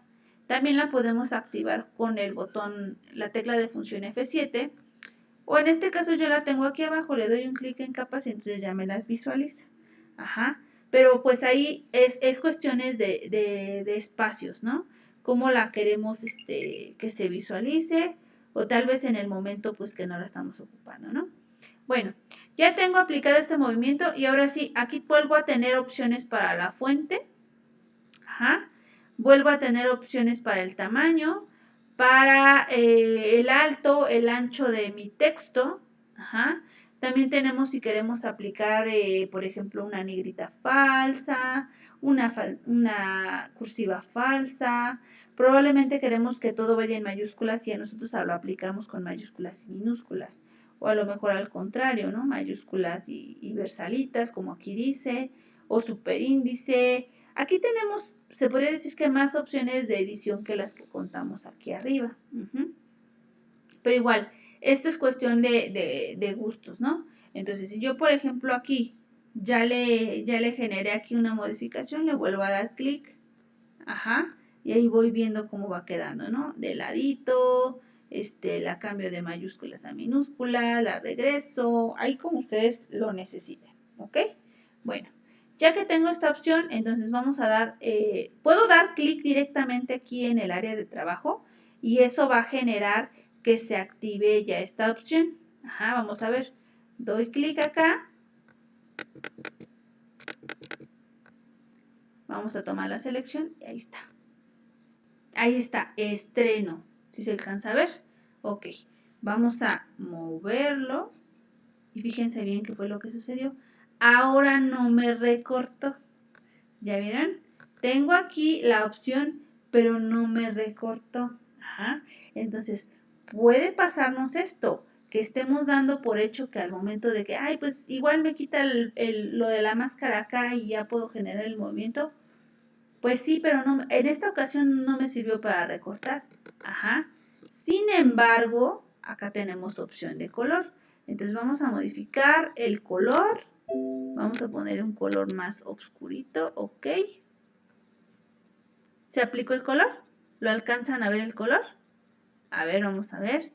S1: También la podemos activar con el botón, la tecla de función F7. O en este caso yo la tengo aquí abajo, le doy un clic en capas y entonces ya me las visualiza. Pero pues ahí es cuestiones de espacios, ¿no? Cómo la queremos que se visualice o tal vez en el momento pues que no la estamos ocupando, ¿no? Bueno, ya tengo aplicado este movimiento y ahora sí, aquí vuelvo a tener opciones para la fuente. Ajá. Vuelvo a tener opciones para el tamaño, para el alto, el ancho de mi texto. Ajá. También tenemos si queremos aplicar, por ejemplo, una negrita falsa, una cursiva falsa. Probablemente queremos que todo vaya en mayúsculas y a nosotros lo aplicamos con mayúsculas y minúsculas. O a lo mejor al contrario, ¿no? Mayúsculas y versalitas, como aquí dice, o superíndice. Aquí tenemos, se podría decir que más opciones de edición que las que contamos aquí arriba. Pero igual, esto es cuestión de gustos, ¿no? Entonces, si yo, por ejemplo, aquí ya le generé aquí una modificación, le vuelvo a dar clic, ajá, y ahí voy viendo cómo va quedando, ¿no? De ladito, la cambio de mayúsculas a minúscula, la regreso, ahí como ustedes lo necesiten, ¿ok? Bueno, ya que tengo esta opción, entonces vamos a dar, puedo dar clic directamente aquí en el área de trabajo y eso va a generar que se active ya esta opción. Ajá, vamos a ver, doy clic acá. Vamos a tomar la selección y ahí está. Ahí está, estreno. ¿Sí se alcanza a ver? Ok, vamos a moverlo. Y fíjense bien qué fue lo que sucedió. Ahora no me recortó. ¿Ya vieron? Tengo aquí la opción, pero no me recortó. Ajá. Entonces, puede pasarnos esto, que estemos dando por hecho que al momento de que, ay, pues igual me quita lo de la máscara acá y ya puedo generar el movimiento. Pues sí, pero no, en esta ocasión no me sirvió para recortar. Ajá. Sin embargo, acá tenemos opción de color. Entonces vamos a modificar el color. Vamos a poner un color más oscurito. Ok. ¿Se aplicó el color? ¿Lo alcanzan a ver el color? A ver, vamos a ver.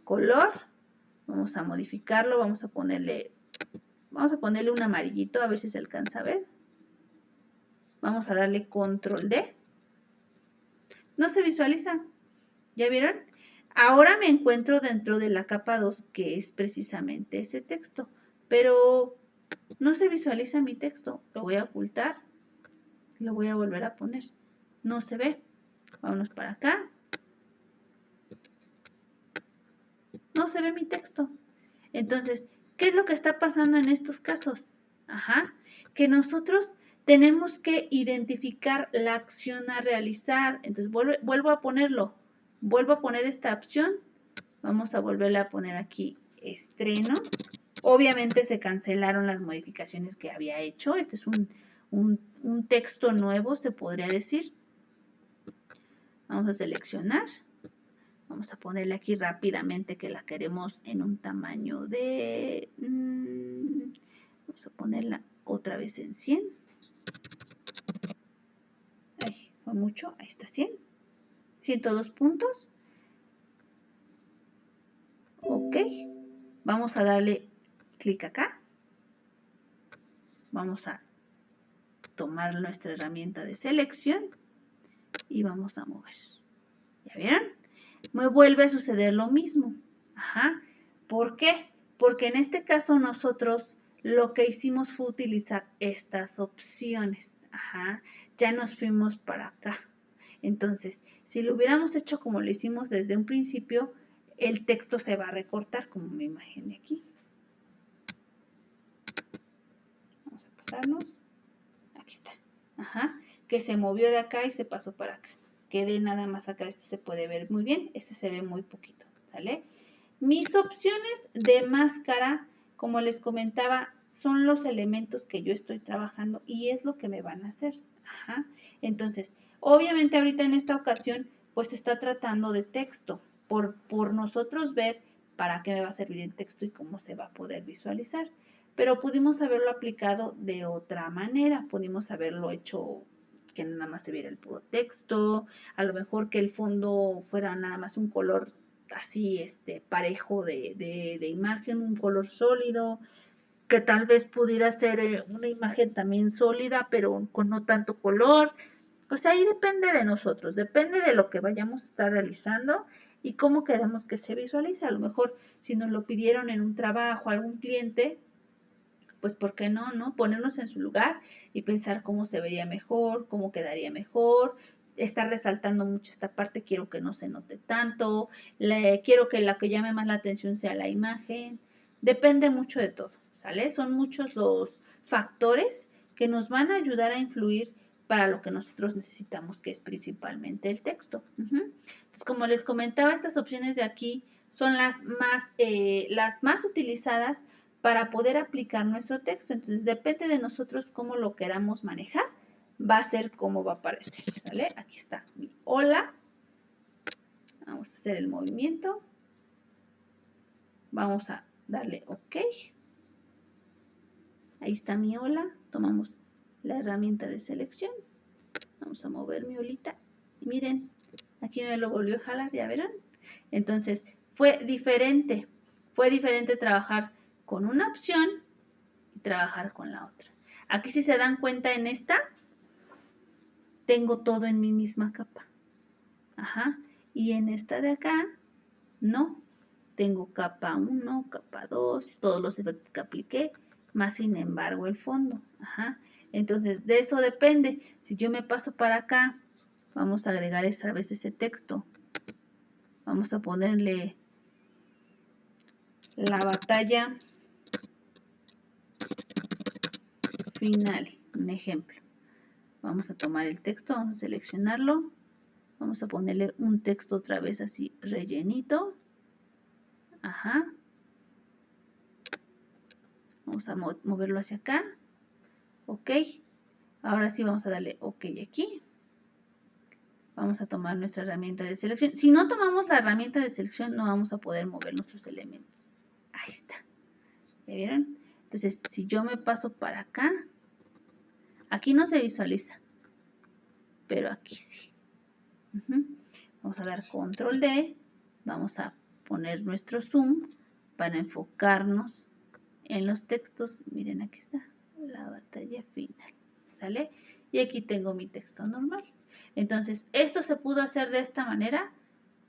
S1: Color. Vamos a modificarlo. Vamos a ponerle un amarillito a ver si se alcanza a ver. Vamos a darle control D. No se visualiza. ¿Ya vieron? Ahora me encuentro dentro de la capa 2, que es precisamente ese texto, pero no se visualiza mi texto. Lo voy a ocultar, lo voy a volver a poner. No se ve. Vámonos para acá. No se ve mi texto. Entonces, ¿qué es lo que está pasando en estos casos? Ajá, que nosotros tenemos que identificar la acción a realizar. Entonces, vuelvo a ponerlo. Vuelvo a poner esta opción. Vamos a volverle a poner aquí estreno. Obviamente se cancelaron las modificaciones que había hecho. Este es un texto nuevo, se podría decir. Vamos a seleccionar. Vamos a ponerle aquí rápidamente que la queremos en un tamaño de... vamos a ponerla otra vez en 100. Ay, fue mucho. Ahí está 100. 102 puntos. Ok. Vamos a darle clic acá. Vamos a tomar nuestra herramienta de selección y vamos a mover. ¿Ya vieron? Me vuelve a suceder lo mismo. Ajá. ¿Por qué? Porque en este caso nosotros lo que hicimos fue utilizar estas opciones. Ajá. Ya nos fuimos para acá. Entonces, si lo hubiéramos hecho como lo hicimos desde un principio, el texto se va a recortar como mi imagen de aquí. Vamos a pasarnos. Aquí está. Ajá. Que se movió de acá y se pasó para acá. Quede nada más acá, este se puede ver muy bien, este se ve muy poquito, ¿sale? Mis opciones de máscara, como les comentaba, son los elementos que yo estoy trabajando y es lo que me van a hacer. Ajá. Entonces, obviamente ahorita en esta ocasión, pues se está tratando de texto, por nosotros ver para qué me va a servir el texto y cómo se va a poder visualizar. Pero pudimos haberlo aplicado de otra manera, pudimos haberlo hecho que nada más se viera el puro texto, a lo mejor que el fondo fuera nada más un color así parejo de imagen, un color sólido, que tal vez pudiera ser una imagen también sólida, pero con no tanto color. O sea, ahí depende de nosotros, depende de lo que vayamos a estar realizando. y cómo queremos que se visualice. A lo mejor si nos lo pidieron en un trabajo, algún cliente, pues ¿por qué no, no? Ponernos en su lugar y pensar cómo se vería mejor, cómo quedaría mejor, estar resaltando mucho esta parte, quiero que no se note tanto, quiero que la que llame más la atención sea la imagen, depende mucho de todo, ¿sale? Son muchos los factores que nos van a ayudar a influir para lo que nosotros necesitamos, que es principalmente el texto. Entonces, como les comentaba, estas opciones de aquí son las más utilizadas para poder aplicar nuestro texto. Entonces, depende de nosotros cómo lo queramos manejar, va a ser cómo va a aparecer, ¿sale? Aquí está mi hola. Vamos a hacer el movimiento. Vamos a darle OK. Ahí está mi ola. Tomamos la herramienta de selección. Vamos a mover mi olita. Y miren, aquí me lo volvió a jalar, ¿ya verán? Entonces, fue diferente. Fue diferente trabajar con una opción y trabajar con la otra. Aquí si se dan cuenta en esta, tengo todo en mi misma capa. Ajá. Y en esta de acá, no. Tengo capa 1, capa 2, todos los efectos que apliqué, más sin embargo el fondo. Ajá. Entonces, de eso depende. Si yo me paso para acá, vamos a agregar esta vez ese texto. Vamos a ponerle la batalla final, un ejemplo. Vamos a tomar el texto, vamos a seleccionarlo. Vamos a ponerle un texto otra vez así rellenito. Ajá. Vamos a moverlo hacia acá. OK. Ahora sí vamos a darle OK aquí. Vamos a tomar nuestra herramienta de selección. Si no tomamos la herramienta de selección, no vamos a poder mover nuestros elementos. Ahí está. ¿Ya vieron? Entonces, si yo me paso para acá, aquí no se visualiza, pero aquí sí. Vamos a dar control D. Vamos a poner nuestro zoom para enfocarnos en los textos. Miren, aquí está la batalla final. ¿Sale? Y aquí tengo mi texto normal. Entonces, esto se pudo hacer de esta manera,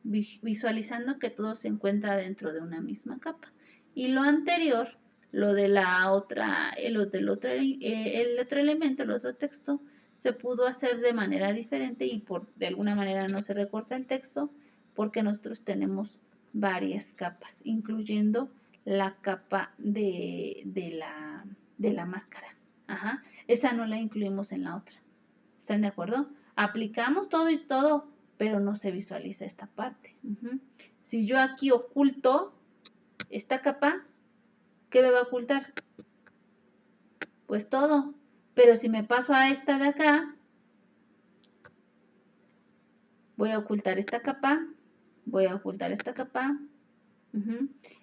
S1: visualizando que todo se encuentra dentro de una misma capa. Y lo anterior, lo de la otra, el otro elemento, el otro texto, se pudo hacer de manera diferente y de alguna manera no se recorta el texto porque nosotros tenemos varias capas, incluyendo la capa de la máscara. Ajá. Esa no la incluimos en la otra. ¿Están de acuerdo? Aplicamos todo y todo, pero no se visualiza esta parte. Si yo aquí oculto esta capa, ¿qué me va a ocultar? Pues todo. Pero si me paso a esta de acá, voy a ocultar esta capa, voy a ocultar esta capa.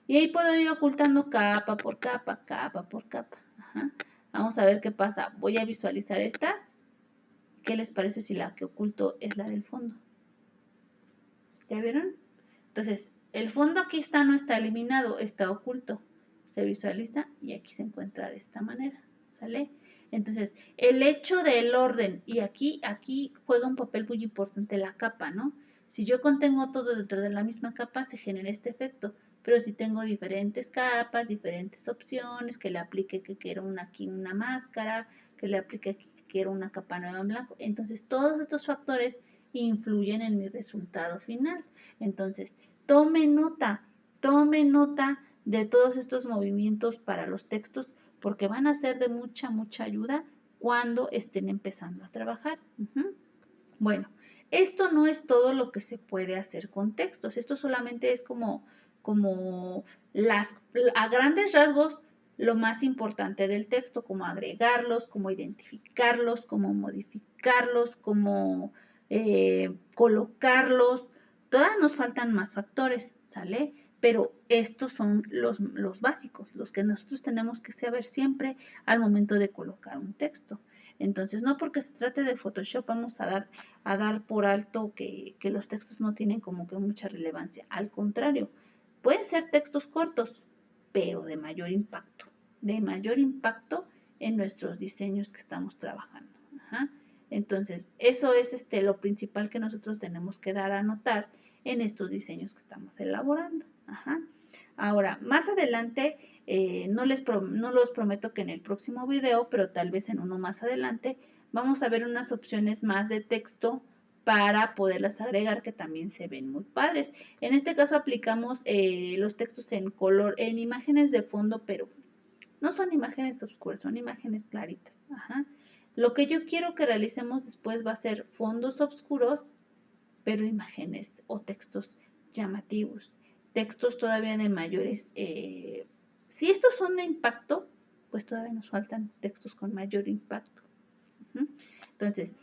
S1: Y ahí puedo ir ocultando capa por capa, capa por capa. Ajá. Vamos a ver qué pasa. Voy a visualizar estas. ¿Qué les parece si la que oculto es la del fondo? ¿Ya vieron? Entonces, el fondo aquí está, no está eliminado, está oculto. Se visualiza y aquí se encuentra de esta manera. ¿Sale? Entonces, el hecho del orden, y aquí juega un papel muy importante la capa, ¿no? Si yo contengo todo dentro de la misma capa, se genera este efecto. Pero si tengo diferentes capas, diferentes opciones, que le aplique que quiero aquí una máscara, que le aplique que quiero una capa nueva en blanco, entonces todos estos factores influyen en mi resultado final. Entonces, tome nota de todos estos movimientos para los textos porque van a ser de mucha ayuda cuando estén empezando a trabajar. Bueno, esto no es todo lo que se puede hacer con textos. Esto solamente es como a grandes rasgos lo más importante del texto, como agregarlos, como identificarlos, como modificarlos, como colocarlos. Todavía nos faltan más factores, ¿sale? Pero estos son los básicos, los que nosotros tenemos que saber siempre al momento de colocar un texto. Entonces, no porque se trate de Photoshop vamos a dar por alto que los textos no tienen como que mucha relevancia. Al contrario, pueden ser textos cortos, pero de mayor impacto en nuestros diseños que estamos trabajando. Ajá. Entonces, eso es lo principal que nosotros tenemos que dar a notar en estos diseños que estamos elaborando. Ajá. Ahora, más adelante, no los prometo que en el próximo video, pero tal vez en uno más adelante, vamos a ver unas opciones más de texto para poderlas agregar que también se ven muy padres. En este caso aplicamos los textos en color, en imágenes de fondo, pero no son imágenes oscuras, son imágenes claritas. Ajá. Lo que yo quiero que realicemos después va a ser fondos oscuros, pero imágenes o textos llamativos. Textos todavía de mayores. Si estos son de impacto, pues todavía nos faltan textos con mayor impacto. Entonces,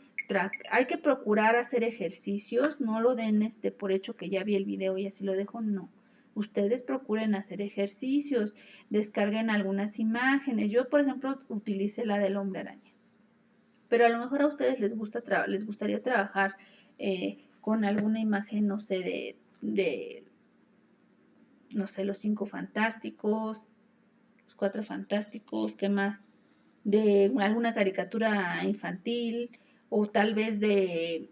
S1: hay que procurar hacer ejercicios, no lo den por hecho que ya vi el video y así lo dejo, no. Ustedes procuren hacer ejercicios, descarguen algunas imágenes. Yo, por ejemplo, utilicé la del hombre araña. Pero a lo mejor a ustedes les gustaría trabajar con alguna imagen, no sé, no sé, los 5 fantásticos, los 4 fantásticos, ¿qué más? De alguna caricatura infantil o tal vez de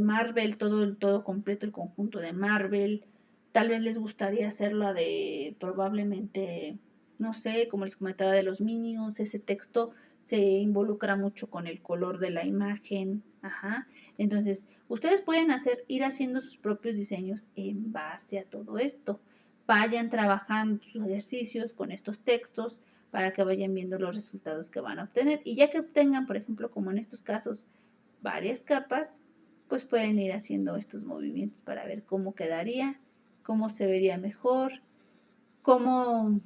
S1: Marvel, todo completo, el conjunto de Marvel. Tal vez les gustaría hacerlo de probablemente, no sé, como les comentaba de los Minions, ese texto se involucra mucho con el color de la imagen. Ajá. Entonces, ustedes pueden ir haciendo sus propios diseños en base a todo esto. Vayan trabajando sus ejercicios con estos textos para que vayan viendo los resultados que van a obtener. Y ya que obtengan, por ejemplo, como en estos casos, varias capas, pues pueden ir haciendo estos movimientos para ver cómo quedaría, cómo se vería mejor, cómo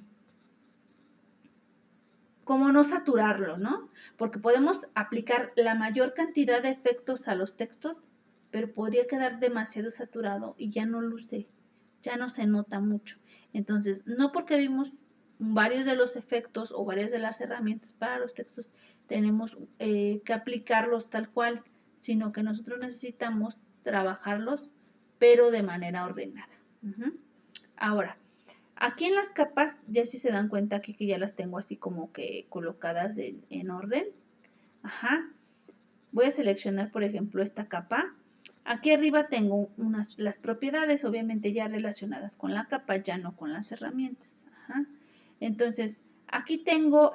S1: no saturarlo, ¿no? Porque podemos aplicar la mayor cantidad de efectos a los textos, pero podría quedar demasiado saturado y ya no luce, ya no se nota mucho. Entonces, no porque vimos varios de los efectos o varias de las herramientas para los textos, tenemos que aplicarlos tal cual, sino que nosotros necesitamos trabajarlos, pero de manera ordenada. Ahora, aquí en las capas, ya si se dan cuenta aquí que ya las tengo así como que colocadas en orden. Ajá. Voy a seleccionar, por ejemplo, esta capa. Aquí arriba tengo las propiedades, obviamente ya relacionadas con la capa, ya no con las herramientas. Ajá. Entonces, aquí tengo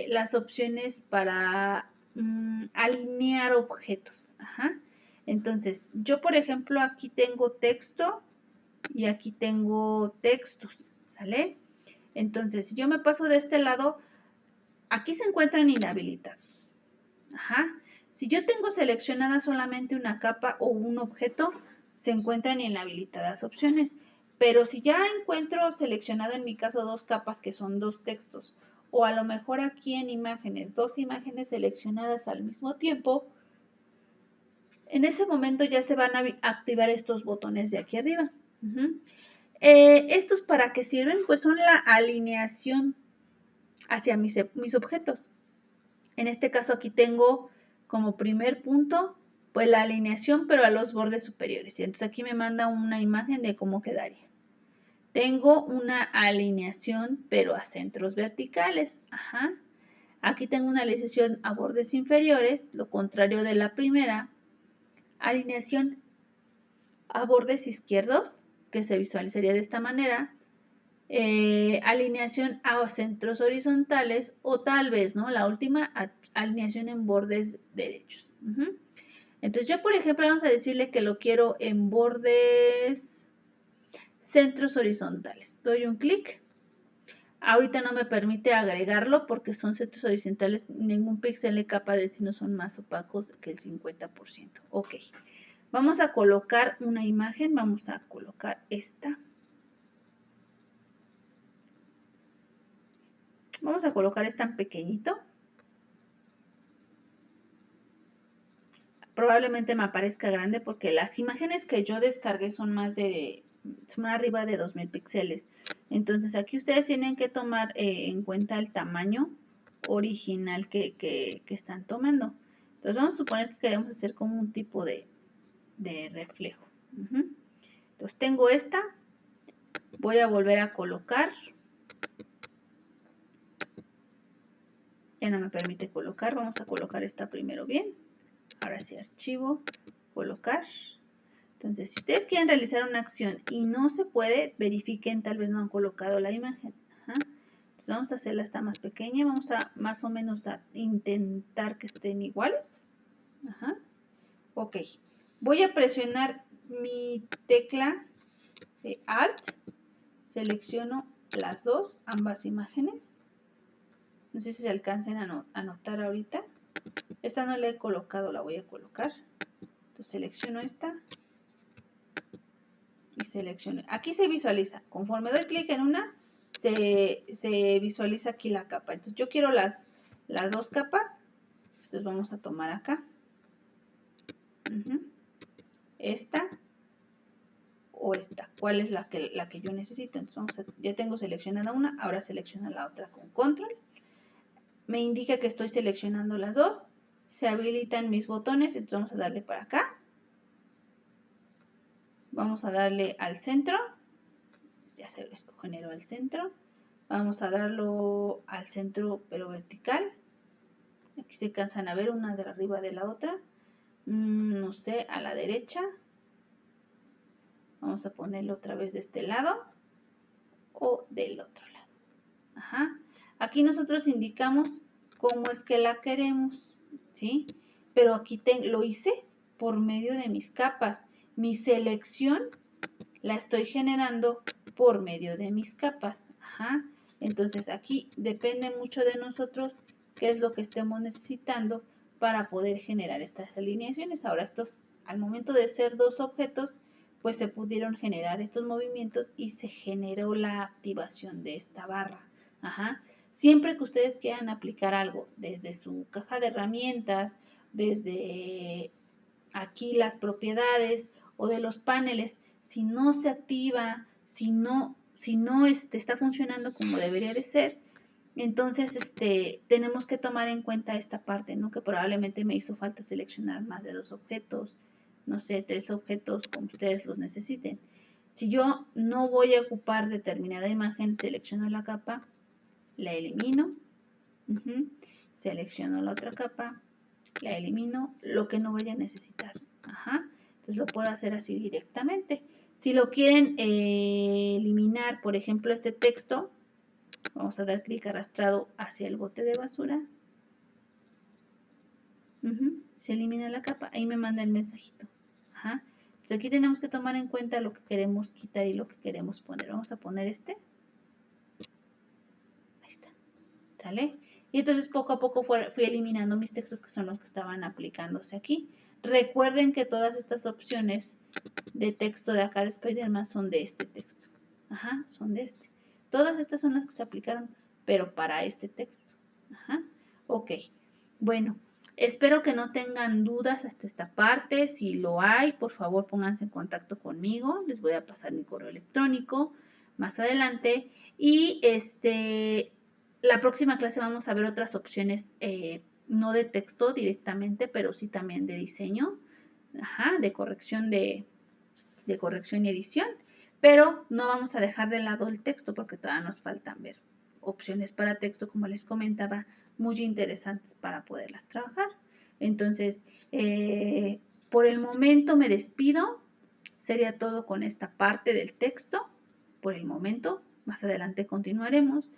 S1: las opciones para alinear objetos. Ajá. Entonces, yo, por ejemplo, aquí tengo texto y aquí tengo textos, ¿sale? Entonces, si yo me paso de este lado, aquí se encuentran inhabilitados. Ajá. Si yo tengo seleccionada solamente una capa o un objeto, se encuentran inhabilitadas opciones. Pero si ya encuentro seleccionado en mi caso 2 capas que son 2 textos, o a lo mejor aquí en imágenes, 2 imágenes seleccionadas al mismo tiempo, en ese momento ya se van a activar estos botones de aquí arriba. ¿Estos para qué sirven? Pues son la alineación hacia mis objetos. En este caso aquí tengo como primer punto pues la alineación pero a los bordes superiores. Y entonces aquí me manda una imagen de cómo quedaría. Tengo una alineación pero a centros verticales. Ajá. Aquí tengo una alineación a bordes inferiores, lo contrario de la primera. Alineación a bordes izquierdos, que se visualizaría de esta manera. Alineación a centros horizontales o tal vez, ¿no? La última, alineación en bordes derechos. Entonces yo, por ejemplo, vamos a decirle que lo quiero en bordes centros horizontales. Doy un clic. Ahorita no me permite agregarlo porque son centros horizontales, ningún píxel de capa de destino son más opacos que el 50%. Ok. Vamos a colocar una imagen, vamos a colocar esta. Vamos a colocar esta en pequeñito. Probablemente me aparezca grande porque las imágenes que yo descargué son arriba de 2000 píxeles. Entonces aquí ustedes tienen que tomar en cuenta el tamaño original que están tomando. Entonces vamos a suponer que queremos hacer como un tipo de reflejo. Entonces tengo esta. Voy a volver a colocar. Ya no me permite colocar. Vamos a colocar esta primero bien. Ahora sí, archivo, colocar. Entonces, si ustedes quieren realizar una acción y no se puede, verifiquen, tal vez no han colocado la imagen. Ajá. Entonces, vamos a hacerla esta más pequeña, vamos a más o menos a intentar que estén iguales. Ajá. Ok, voy a presionar mi tecla de Alt, selecciono las dos, ambas imágenes. No sé si se alcancen a notar ahorita. Esta no la he colocado, la voy a colocar. Entonces selecciono esta y selecciono. Aquí se visualiza. Conforme doy clic en una, se visualiza aquí la capa. Entonces yo quiero las dos capas. Entonces vamos a tomar acá. Esta o esta. ¿Cuál es la que yo necesito? Entonces ya tengo seleccionada una. Ahora selecciono la otra con control. Me indica que estoy seleccionando las dos. Se habilitan mis botones. Entonces vamos a darle para acá. Vamos a darle al centro. Ya se generó al centro. Vamos a darlo al centro pero vertical. Aquí se cansan a ver una de arriba de la otra. No sé, a la derecha. Vamos a ponerlo otra vez de este lado o del otro lado. Ajá. Aquí nosotros indicamos cómo es que la queremos, ¿sí? Pero aquí lo hice por medio de mis capas. Mi selección la estoy generando por medio de mis capas. Ajá. Entonces aquí depende mucho de nosotros qué es lo que estemos necesitando para poder generar estas alineaciones. Ahora estos, al momento de ser dos objetos, pues se pudieron generar estos movimientos y se generó la activación de esta barra. Ajá. Siempre que ustedes quieran aplicar algo desde su caja de herramientas, desde aquí las propiedades o de los paneles, si no se activa, si no está funcionando como debería de ser, entonces tenemos que tomar en cuenta esta parte, ¿no? Que probablemente me hizo falta seleccionar más de 2 objetos, no sé, 3 objetos como ustedes los necesiten. Si yo no voy a ocupar determinada imagen, selecciono la capa, la elimino, selecciono la otra capa, la elimino, lo que no vaya a necesitar. Ajá. Entonces lo puedo hacer así directamente. Si lo quieren eliminar, por ejemplo, este texto, vamos a dar clic arrastrado hacia el bote de basura. Se elimina la capa, ahí me manda el mensajito. Ajá. Entonces aquí tenemos que tomar en cuenta lo que queremos quitar y lo que queremos poner. Vamos a poner este. Ahí está. ¿Sale? Y entonces poco a poco fui eliminando mis textos que son los que estaban aplicándose aquí. Recuerden que todas estas opciones de texto de acá de Spider-Man son de este texto. Ajá, son de este. Todas estas son las que se aplicaron, pero para este texto. Ajá, ok. Bueno, espero que no tengan dudas hasta esta parte. Si lo hay, por favor pónganse en contacto conmigo. Les voy a pasar mi correo electrónico más adelante. Y la próxima clase vamos a ver otras opciones, no de texto directamente, pero sí también de diseño, de corrección de corrección y edición, pero no vamos a dejar de lado el texto porque todavía nos faltan ver opciones para texto, como les comentaba, muy interesantes para poderlas trabajar. Entonces, por el momento me despido. Sería todo con esta parte del texto. Por el momento, más adelante continuaremos.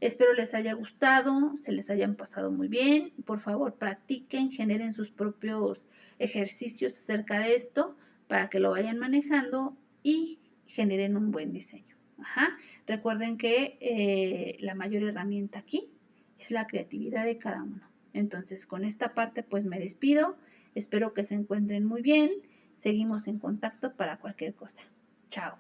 S1: Espero les haya gustado, se les hayan pasado muy bien. Por favor, practiquen, generen sus propios ejercicios acerca de esto para que lo vayan manejando y generen un buen diseño. Recuerden que la mayor herramienta aquí es la creatividad de cada uno. Entonces, con esta parte pues me despido. Espero que se encuentren muy bien. Seguimos en contacto para cualquier cosa. Chao.